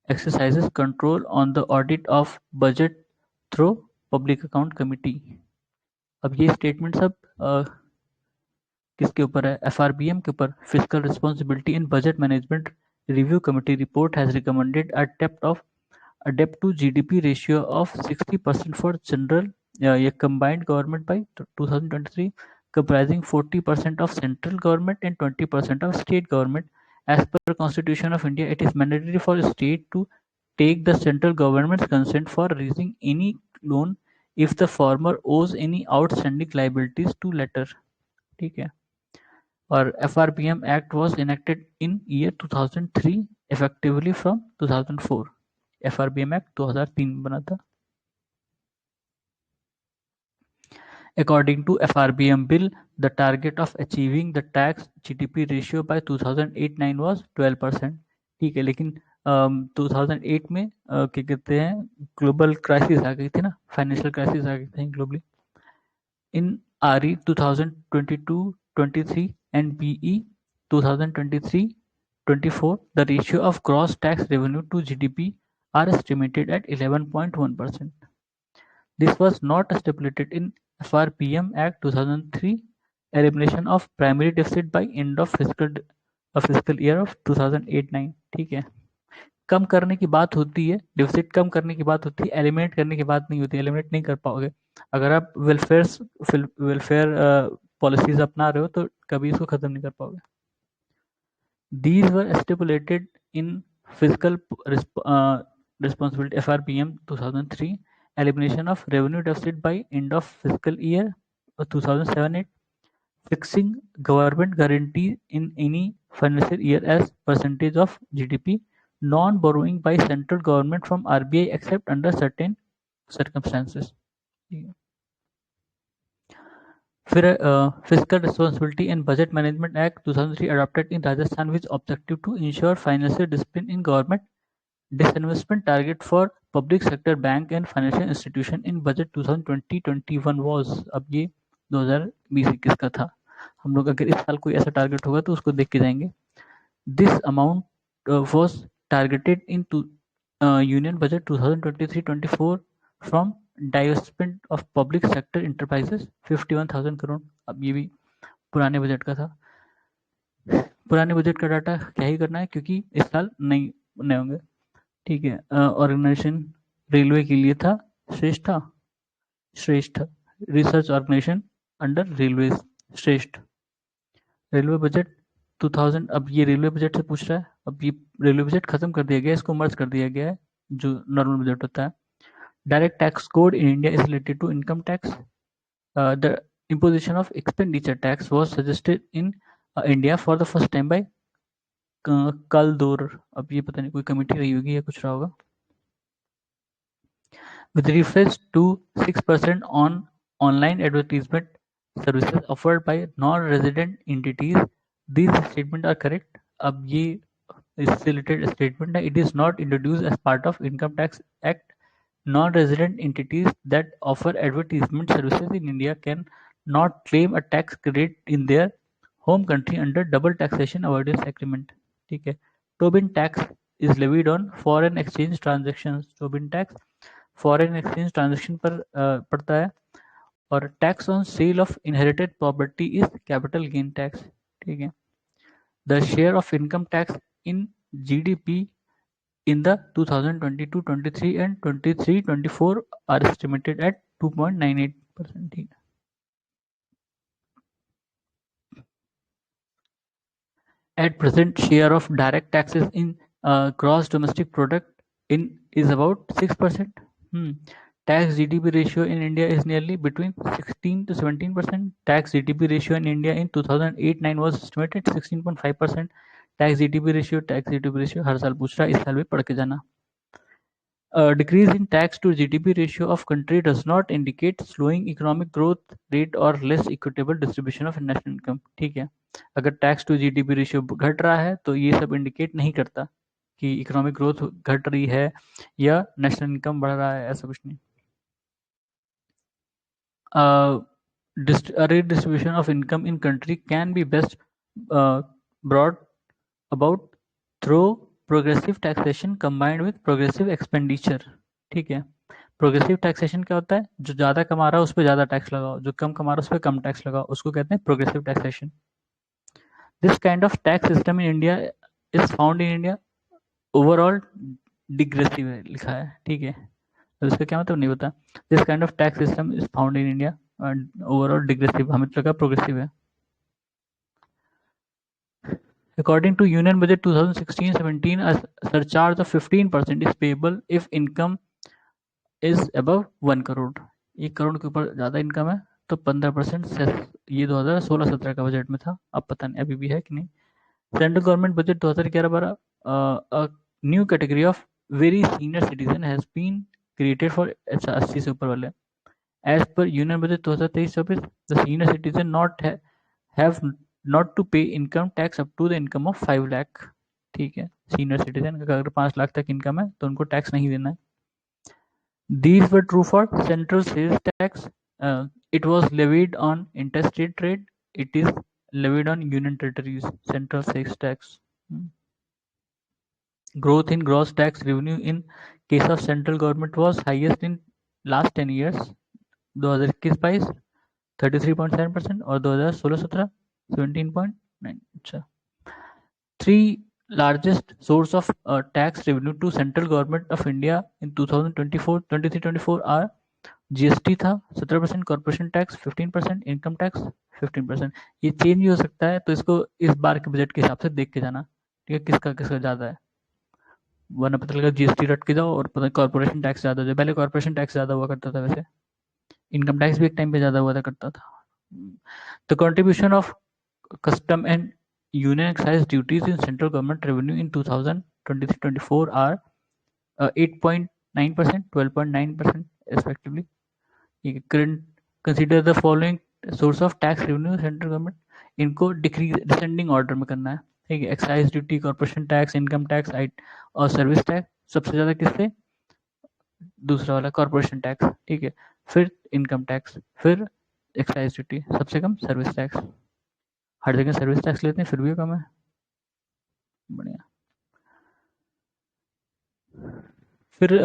exercises control on the audit of budget through Public Account Committee. अब ये statement सब किसके ऊपर है? FRBM के ऊपर. Fiscal Responsibility in Budget Management Review Committee report has recommended a debt to GDP ratio of 60% for general combined government by 2023, comprising 40% of central government and 20% of state government. As per Constitution of India, it is mandatory for a state to take the central government's consent for raising any loan if the former owes any outstanding liabilities to latter. ठीक है. और FRBM Act was enacted in year 2003 effectively from 2004. FRBM Act 2003 बना था. According to FRBM bill, the target of achieving the tax GDP ratio by 2008-9 was 12%. ठीक है, लेकिन 2008 में क्या कहते हैं ग्लोबल क्राइसिस आ गई थी ना, फाइनेंशियल क्राइसिस आ गई थी globally. In RE 2022-23 and BE 2023-24, the ratio of gross tax revenue to GDP are estimated at 11.1%. This was not stipulated in FRBM Act 2003, elimination of primary deficit by end of fiscal year of 2008-9. ठीक है, कम करने की बात होती है, deficit कम करने की बात होती है, एलिमिनेट करने की बात नहीं होती. एलिमिनेट नहीं कर पाओगे अगर आप वेलफेयर पॉलिसीज अपना रहे हो तो कभी इसको खत्म नहीं कर पाओगे. These were stipulated in Fiscal Responsibility FRBM 2003, elimination of revenue deficit by end of fiscal year 2007-8, fixing government guarantee in any financial year as percentage of GDP, non-borrowing by central government from RBI except under certain circumstances. Fiscal Responsibility and Budget Management Act 2003 adopted in Rajasthan with objective to ensure financial discipline in government disinvestment target for public sector bank and financial institution in budget 2020-21 was। अब ये 2020-21 का था। हम लोग अगर इस साल कोई ऐसा टारगेट होगा तो उसको देख के जाएंगे। This amount was targeted in Union Budget 2023-24 from divestment of public sector enterprises 51,000 crore. अब ये भी पुराने बजट का था। पुराने बजट का डाटा क्या ही करना है क्योंकि इस साल नहीं नए होंगे। ठीक है। ऑर्गेनाइजेशन रेलवे के लिए था श्रेष्ठ रिसर्च ऑर्गेनाइजेशन अंडर रेलवे श्रेष्ठ। Railway budget 2000। अब ये रेलवे बजट से पूछ रहा है। अब ये रेलवे बजट खत्म कर दिया गया है, इसको मर्ज कर दिया गया है जो नॉर्मल बजट होता है। Direct tax code in India is related to income tax. The imposition of expenditure tax was suggested in India for the first time by कलदोर। अब ये पता नहीं कोई कमेटी रही होगी या कुछ रहा होगा। With reference to 6% on online advertisement services offered by non-resident entities, these statements are correct। अब ये इससे रिलेटेड स्टेटमेंट है। It is not introduced as part of Income Tax Act. Non-resident entities that offer advertisement services in India can not claim a tax credit in their home country under double taxation avoidance agreement। ठीक है। Tobin tax is levied on foreign exchange transactions। Tobin tax foreign exchange transaction पर पड़ता है। और tax on sale of inherited property is capital gain tax. ठीक है। The share of income tax in GDP in the 2022-23 and 23-24 are estimated at 2.98%। ठीक है। At present, share of direct taxes in gross domestic product is about 6%। Tax GDP ratio in India is nearly between 16 to 17%। Tax GDP ratio in India in 2008-9 was estimated 16.5%। Tax GDP ratio हर साल पूछ रहा है, इस साल भी पढ़ के जाना। Decrease in tax to GDP ratio of country does not indicate slowing economic growth rate or less equitable distribution of national income। ठीक है। अगर टैक्स टू जीडीपी रेशियो घट रहा है तो ये सब इंडिकेट नहीं करता कि इकोनॉमिक ग्रोथ घट रही है या नेशनल इनकम बढ़ रहा है, ऐसा कुछ नहीं। Redistribution of income in country can be best brought about through progressive taxation combined with progressive expenditure. ठीक है। प्रोग्रेसिव टैक्सेशन क्या होता है? जो ज्यादा कमा रहा है उस पर ज्यादा टैक्स लगाओ, जो कम कमा रहा है उस पर कम टैक्स लगाओ, उसको कहते हैं progressive taxation. This kind of tax system in India is found in India. Overall degressive है लिखा है। ठीक है। तो इसका क्या मतलब नहीं पता। This kind of tax system is found in India overall degressive, हमें लगा प्रोग्रेसिव है। According to Union Budget 2016-17, a surcharge of 15% is payable if income is above 1 crore. 1 crore के ऊपर ज़्यादा इनकम है तो 15% सेस। ये 2016-17 का बजट में था, अब पता नहीं अभी भी है कि नहीं। Central government budget 2011-12, a new category of very senior citizen has been created for 80 से ऊपर वाले। As per Union Budget 2023-24, the senior citizen have not to pay income tax up to the income of 5 lakh। ठीक है। Senior citizen का अगर 5 लाख तक income है तो उनको टैक्स नहीं देना है। These were true for central sales tax। It was levied on interstate trade। It is levied on union territories। Central sales tax। Growth in gross tax revenue in case of central government was highest in last 10 years। 2021-22 33.7% और 2016-17 17.9। अच्छा। Three largest source of tax revenue to central government of India in 2023-24 are GST था 17%, corporation tax 15%, income tax 15%। ये change भी हो सकता है तो इसको इस बार के बजट के हिसाब से देख के जाना। ठीक है। किसका किसका ज्यादा है, वरना पता लगा जीएसटी रट के जाओ और पता कॉर्पोरेशन टैक्स ज्यादा हो जाए। पहले कॉर्पोरेशन टैक्स ज्यादा हुआ करता था, वैसे इनकम टैक्स भी एक टाइम पे ज्यादा हुआ करता था। The contribution of custom and union excise duties in central government revenue in 2023-24 are 8.9%, 12.9% respectively। Consider the following source of tax revenue central government, इनको डिसेंडिंग ऑर्डर में करना है, ठीक है। Excise duty, corporation tax, income tax और service tax सबसे ज़्यादा किससे, दूसरा वाला कॉर्पोरेशन टैक्स, ठीक है। फिर इनकम टैक्स, फिर एक्साइज ड्यूटी, सबसे कम सर्विस टैक्स। हर जगह सर्विस टैक्स लेते हैं फिर भी कम है, बढ़िया। फिर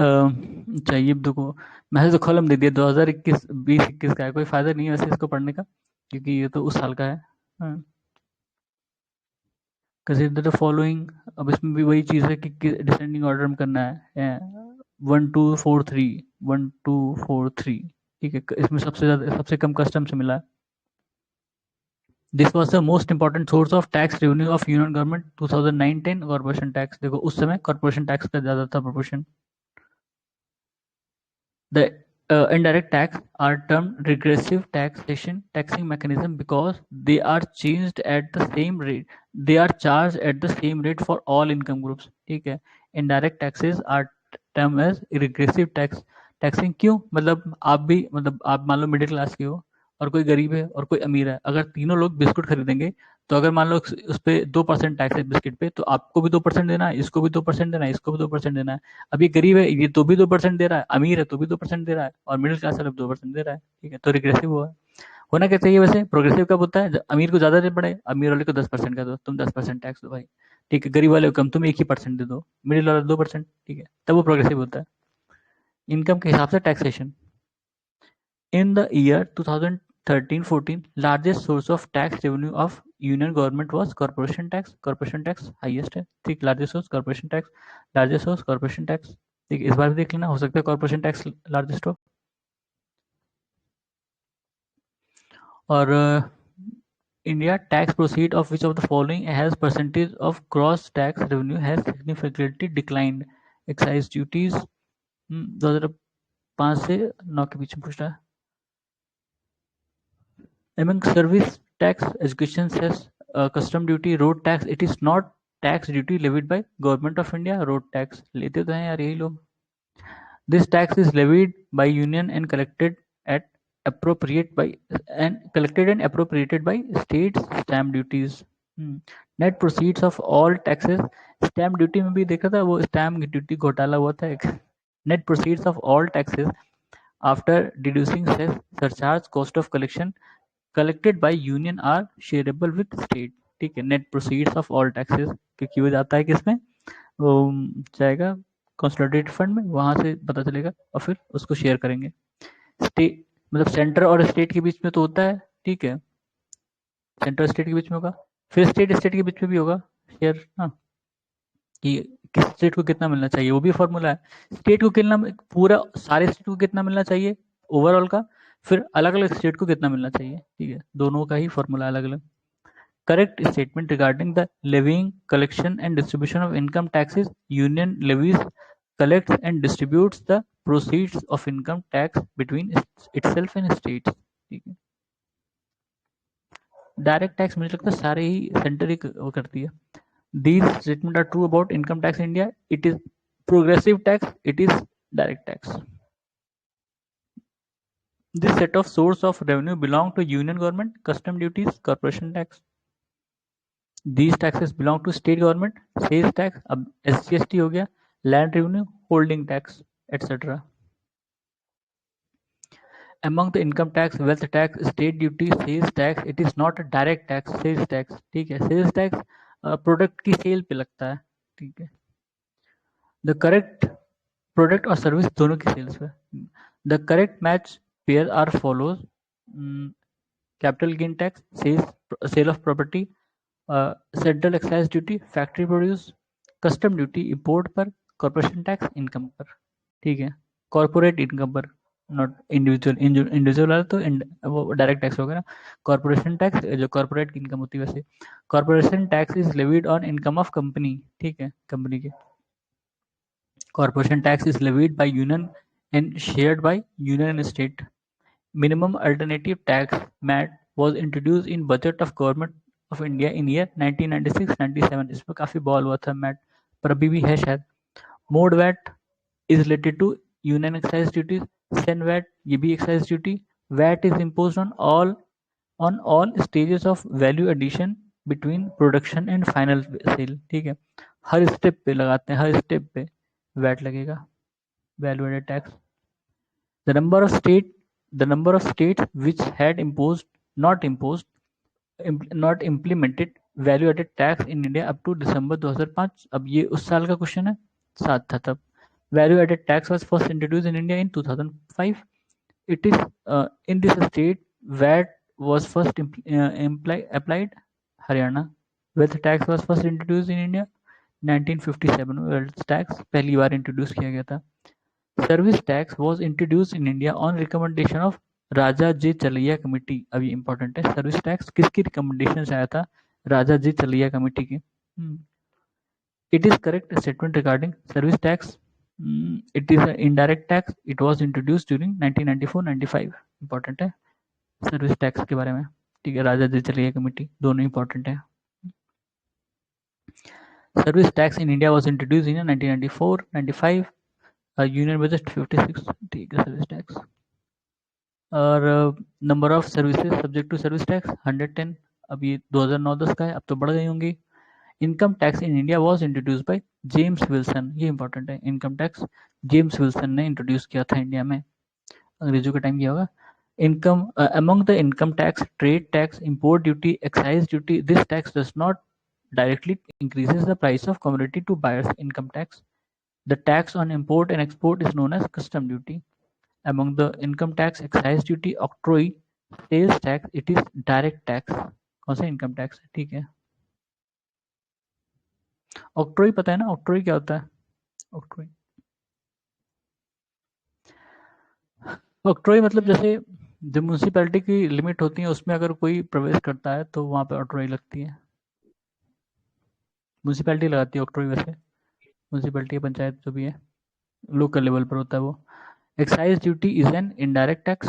चाहिए देखो, मैंने तो कॉलम दे दिया 2021-20-21 का है, कोई फायदा नहीं है वैसे इसको पढ़ने का क्योंकि ये तो उस साल का है। कंसीडर द फॉलोइंग, अब इसमें भी वही चीज़ है कि डिसेंडिंग ऑर्डर में करना है, 1 2 4 3 1 2 4 3, ठीक है। इसमें सबसे कम कस्टम से मिला है। This was the most important source of tax revenue of union government 2009-10 corporation tax, देखो उस समय कॉर्पोरेशन टैक्स का ज़्यादा था proportion. The indirect tax are termed regressive taxing mechanism because they are changed at the same rate. They are charged at the same rate for all income groups. ठीक है, indirect taxes are termed as regressive taxing। क्यों, मतलब आप मान low middle class के हो और कोई गरीब है और कोई अमीर है, अगर तीनों लोग बिस्कुट खरीदेंगे तो अगर मान लो उस पर 2% टैक्स है बिस्किट पे, तो आपको भी 2% देना है, इसको भी 2% देना है, इसको भी 2% देना है। अब ये गरीब है, ये तो भी 2% दे रहा है, अमीर है तो भी 2% दे रहा है, और मिडिल क्लास वाला 2% दे रहा है, ठीक है। तो रिग्रेसिव हुआ। होना क्या चाहिए वैसे, प्रोग्रेसिव कब होता है, जब अमीर को ज्यादा दे पड़े, अमीर वाले को 10% का दो, तुम 10% टैक्स दो भाई, ठीक है। गरीब वाले को कम, तुम 1% दे दो, मिडिल वाला 2%, ठीक है, तब वो प्रोग्रेसिव होता है। इनकम के हिसाब से taxation. In the year 2013-14, largest source of tax revenue of union government was corporation tax. Corporation tax highest है, ठीक। largest source corporation tax, largest source corporation tax, ठीक। इस बार भी देख लेना, हो सकता है corporation tax largest हो। और India tax proceed of which of the following has percentage of gross tax revenue has significantly declined? Excise duties 2005 से 9 के बीच में पूछ रहा है। Among service tax, education cess, custom duty, road tax, it is not tax duty levied by Government of India. road tax लेते तो हैं यार यही लोग। This tax is levied by union and collected and appropriated by states. Stamp duties, net proceeds of all taxes, stamp duty में भी देखा था, वो stamp duty घोटाला हुआ था एक। Net proceeds of all taxes after deducing cess, surcharge, cost of collection collected by union are shareable with state, ठीक है। Net proceeds of all taxes क्योंकि वो जाता है किसमें, वो जाएगा कंसोलिडेटेड फंड में, वहां से पता चलेगा और फिर उसको शेयर करेंगे। स्टेट मतलब सेंटर और स्टेट के बीच में तो होता है, ठीक है, सेंटर स्टेट के बीच में होगा, फिर स्टेट के बीच में भी होगा शेयर, हाँ, कि किस स्टेट को कितना मिलना चाहिए, वो भी फॉर्मूला है। स्टेट को कितना, पूरा सारे स्टेट को कितना मिलना चाहिए ओवरऑल का, फिर अलग अलग स्टेट को कितना मिलना चाहिए, ठीक है, दोनों का ही फॉर्मूला अलग अलग। Correct statement regarding the levying, collection and distribution of income taxes, union levies, collects and distributes the proceeds of income tax between itself and states, ठीक है। डायरेक्ट टैक्स मुझे लगता है सारे ही सेंटर ही वो करती है। These statements are true about income tax in India. It is progressive tax, it is direct tax. This set of source of revenue belong to union government, custom duties, corporation tax. These taxes belong to state government, sales tax, अब SGST हो गया, land revenue, holding tax, etc. Among the income tax, wealth tax, state duty, sales tax, it is not a direct tax, sales tax, ठीक है। sales tax product की sale पे लगता है, ठीक है। द करेक्ट प्रोडक्ट और सर्विस दोनों की सेल्स पे। The correct match pair are follows, capital gain tax, sale of property, central excise duty factory produce, custom duty import पर, कॉर्पोरेशन टैक्स इनकम पर, ठीक है, कॉर्पोरेट इनकम पर, नॉट इंडिविजुअल। इंडिविजुअल वाला तो वो डायरेक्ट टैक्स होगा ना। कॉर्पोरेशन टैक्स जो कॉर्पोरेट इनकम होती है वैसे। Corporation tax is levied on income of company, ठीक है, कंपनी के। Corporation tax is levied by union and shared by union and state. Minimum alternative tax (MAT) was introduced in budget of government of India in year 1996-97. इस पर काफी ball हुआ था MAT, पर अभी भी है शायद। Mode VAT is related to union excise duties. Sen VAT ये भी excise duty. VAT is imposed on all on all stages of value addition between production and final sale। ठीक है, हर स्टेप पे लगाते हैं, हर स्टेप पे वैट लगेगा, value added tax. the number of states which had not implemented value added tax in India up to December 2005। अब ये उस साल का क्वेश्चन है, 7 था तब। value added tax was first introduced in India in 2005। it is in this state VAT was first applied, Haryana। wealth tax was first introduced in India 1957। wealth tax पहली बार introduce किया गया था। Service tax was introduce in India on recommendation of Raja J Chelliah committee. अब ये important है, service tax किसकी recommendation से आया था? राजा जे चलैया कमेटी की। It is correct statement regarding service tax. It is indirect tax. It was introduce during 1994-95। Important है service tax के बारे में, ठीक है, राजा जे चलैया कमेटी, दोनों इंपॉर्टेंट है। Service tax in India was introduce in 1994-95। Union budget 56, ठीक है, सर्विस टैक्स। और number of services subject to service tax 110। अब ये 2009-10 का है, अब तो बढ़ गई होंगी। Income tax in India was introduce by James Wilson. ये इंपॉर्टेंट है, इनकम टैक्स जेम्स विल्सन ने इंट्रोड्यूस किया था इंडिया में, अंग्रेजों के टाइम किया होगा। Income among the income tax, trade tax, import duty, excise duty, this tax does not directly increases the price of commodity to buyers। income tax, the tax on import and export is known as custom duty। among the income tax, excise duty, octroi, sales tax, it is direct tax। कौन सा income tax है? ठीक है, octroi पता है ना, octroi क्या होता है? ऑक्ट्रोई ऑक्ट्रोई मतलब जैसे जो म्यूनसिपैलिटी की लिमिट होती है उसमें अगर कोई प्रवेश करता है तो वहां पे ऑक्ट्रोई लगती है। म्यूनसिपैलिटी लगाती है ऑक्ट्रोई, वैसे म्यूनसिपैलिटी पंचायत जो भी है लोकल लेवल पर होता है वो। Excise duty is an indirect tax.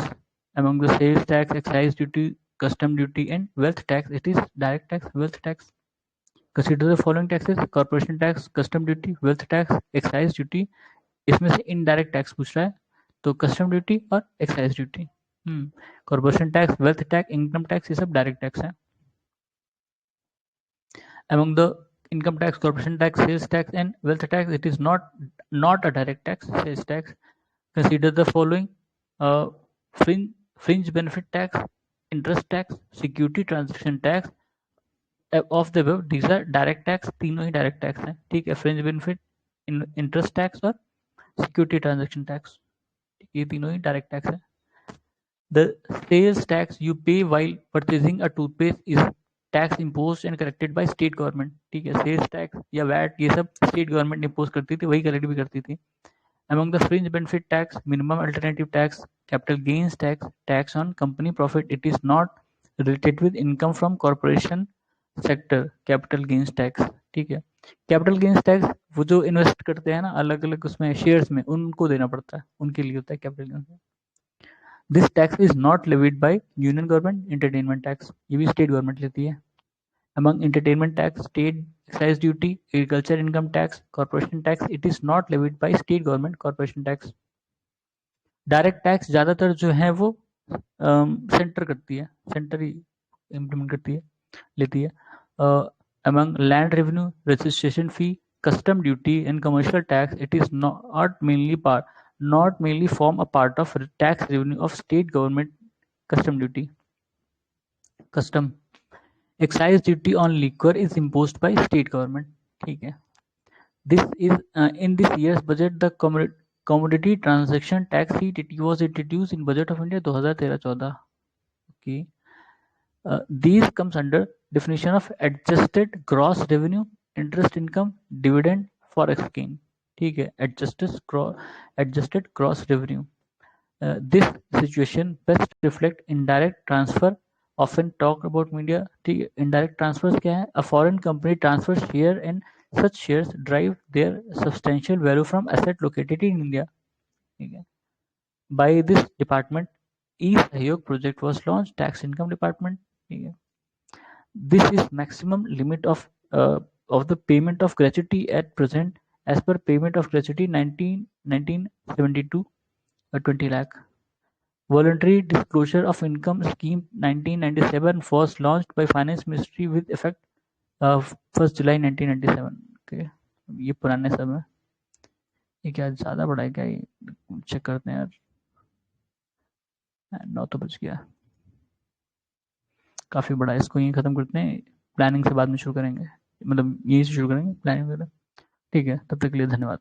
among the sales tax, excise duty, custom duty and wealth tax, it is direct tax। wealth tax, consider the following taxes: corporation tax, custom duty, wealth tax, excise duty। इसमें से indirect tax पूछ रहा है तो custom duty और excise duty. Corporation tax, wealth tax, income tax, ये सब direct tax है। among the income tax, corporation tax, sales tax and wealth tax, it is not a direct tax, sales tax। consider the following: fringe benefit tax, interest tax, security transaction tax, of the above these are direct tax। तीनों ही direct tax हैं, ठीक है, fringe benefit, interest tax और security transaction tax, ये तीनों ही direct tax है। The sales tax you pay while purchasing a toothpaste is tax imposed and collected by state government। ठीक है, सेल्स टैक्स या वैट ये सब स्टेट गवर्नमेंट इम्पोज करती थी, वही कलेक्ट भी करती थी। among the fringe benefit tax, minimum alternative tax, capital gains tax, tax on company profit, it is not related with income from corporation sector, capital gains tax। ठीक है, capital gains tax वो जो invest करते हैं ना अलग अलग उसमें शेयर्स में, उनको देना पड़ता है, उनके लिए होता है capital gains. This tax is not levied by union government. Entertainment tax ये भी स्टेट गवर्नमेंट लेती है। among entertainment tax, state excise duty, agriculture income tax, corporation tax, it is not levied by state government, corporation tax। Direct tax ज्यादातर जो है वो centre करती है, सेंटर ही इम्प्लीमेंट करती है, लेती है। among land revenue, registration fee, custom duty and commercial tax, it is not mainly form a part of tax revenue of state government। custom duty, custom excise duty on liquor is imposed by state government। ठीक है, this is in this year's budget the commodity transaction tax CTT was introduced in budget of India 2013-14। okay, these comes under definition of adjusted gross revenue, interest income, dividend, forex gain। ठीक है, adjusted gross revenue। this situation best reflect indirect transfer often talk about media। ठीक है, indirect transfers क्या है? a foreign company transfers share and such shares drive their substantial value from asset located in India। ठीक है, by this department e-Sahyog project was launched, tax income department। ठीक है, this is maximum limit of the payment of gratuity at present as per payment of gratuity 1972 20 lakh। Voluntary Disclosure of Income Scheme 1997 was launched by Finance Ministry with effect of 1st July 1997. Okay, ये पुराने समय, ये क्या ज़्यादा बड़ा है क्या? ये चेक करते हैं यार, 9 तो बज गया, काफ़ी बड़ा है, इसको यहीं ख़त्म करते हैं, प्लानिंग से बाद में शुरू करेंगे, मतलब यहीं से शुरू करेंगे प्लानिंग वगैरह। ठीक है, तब तक के लिए धन्यवाद।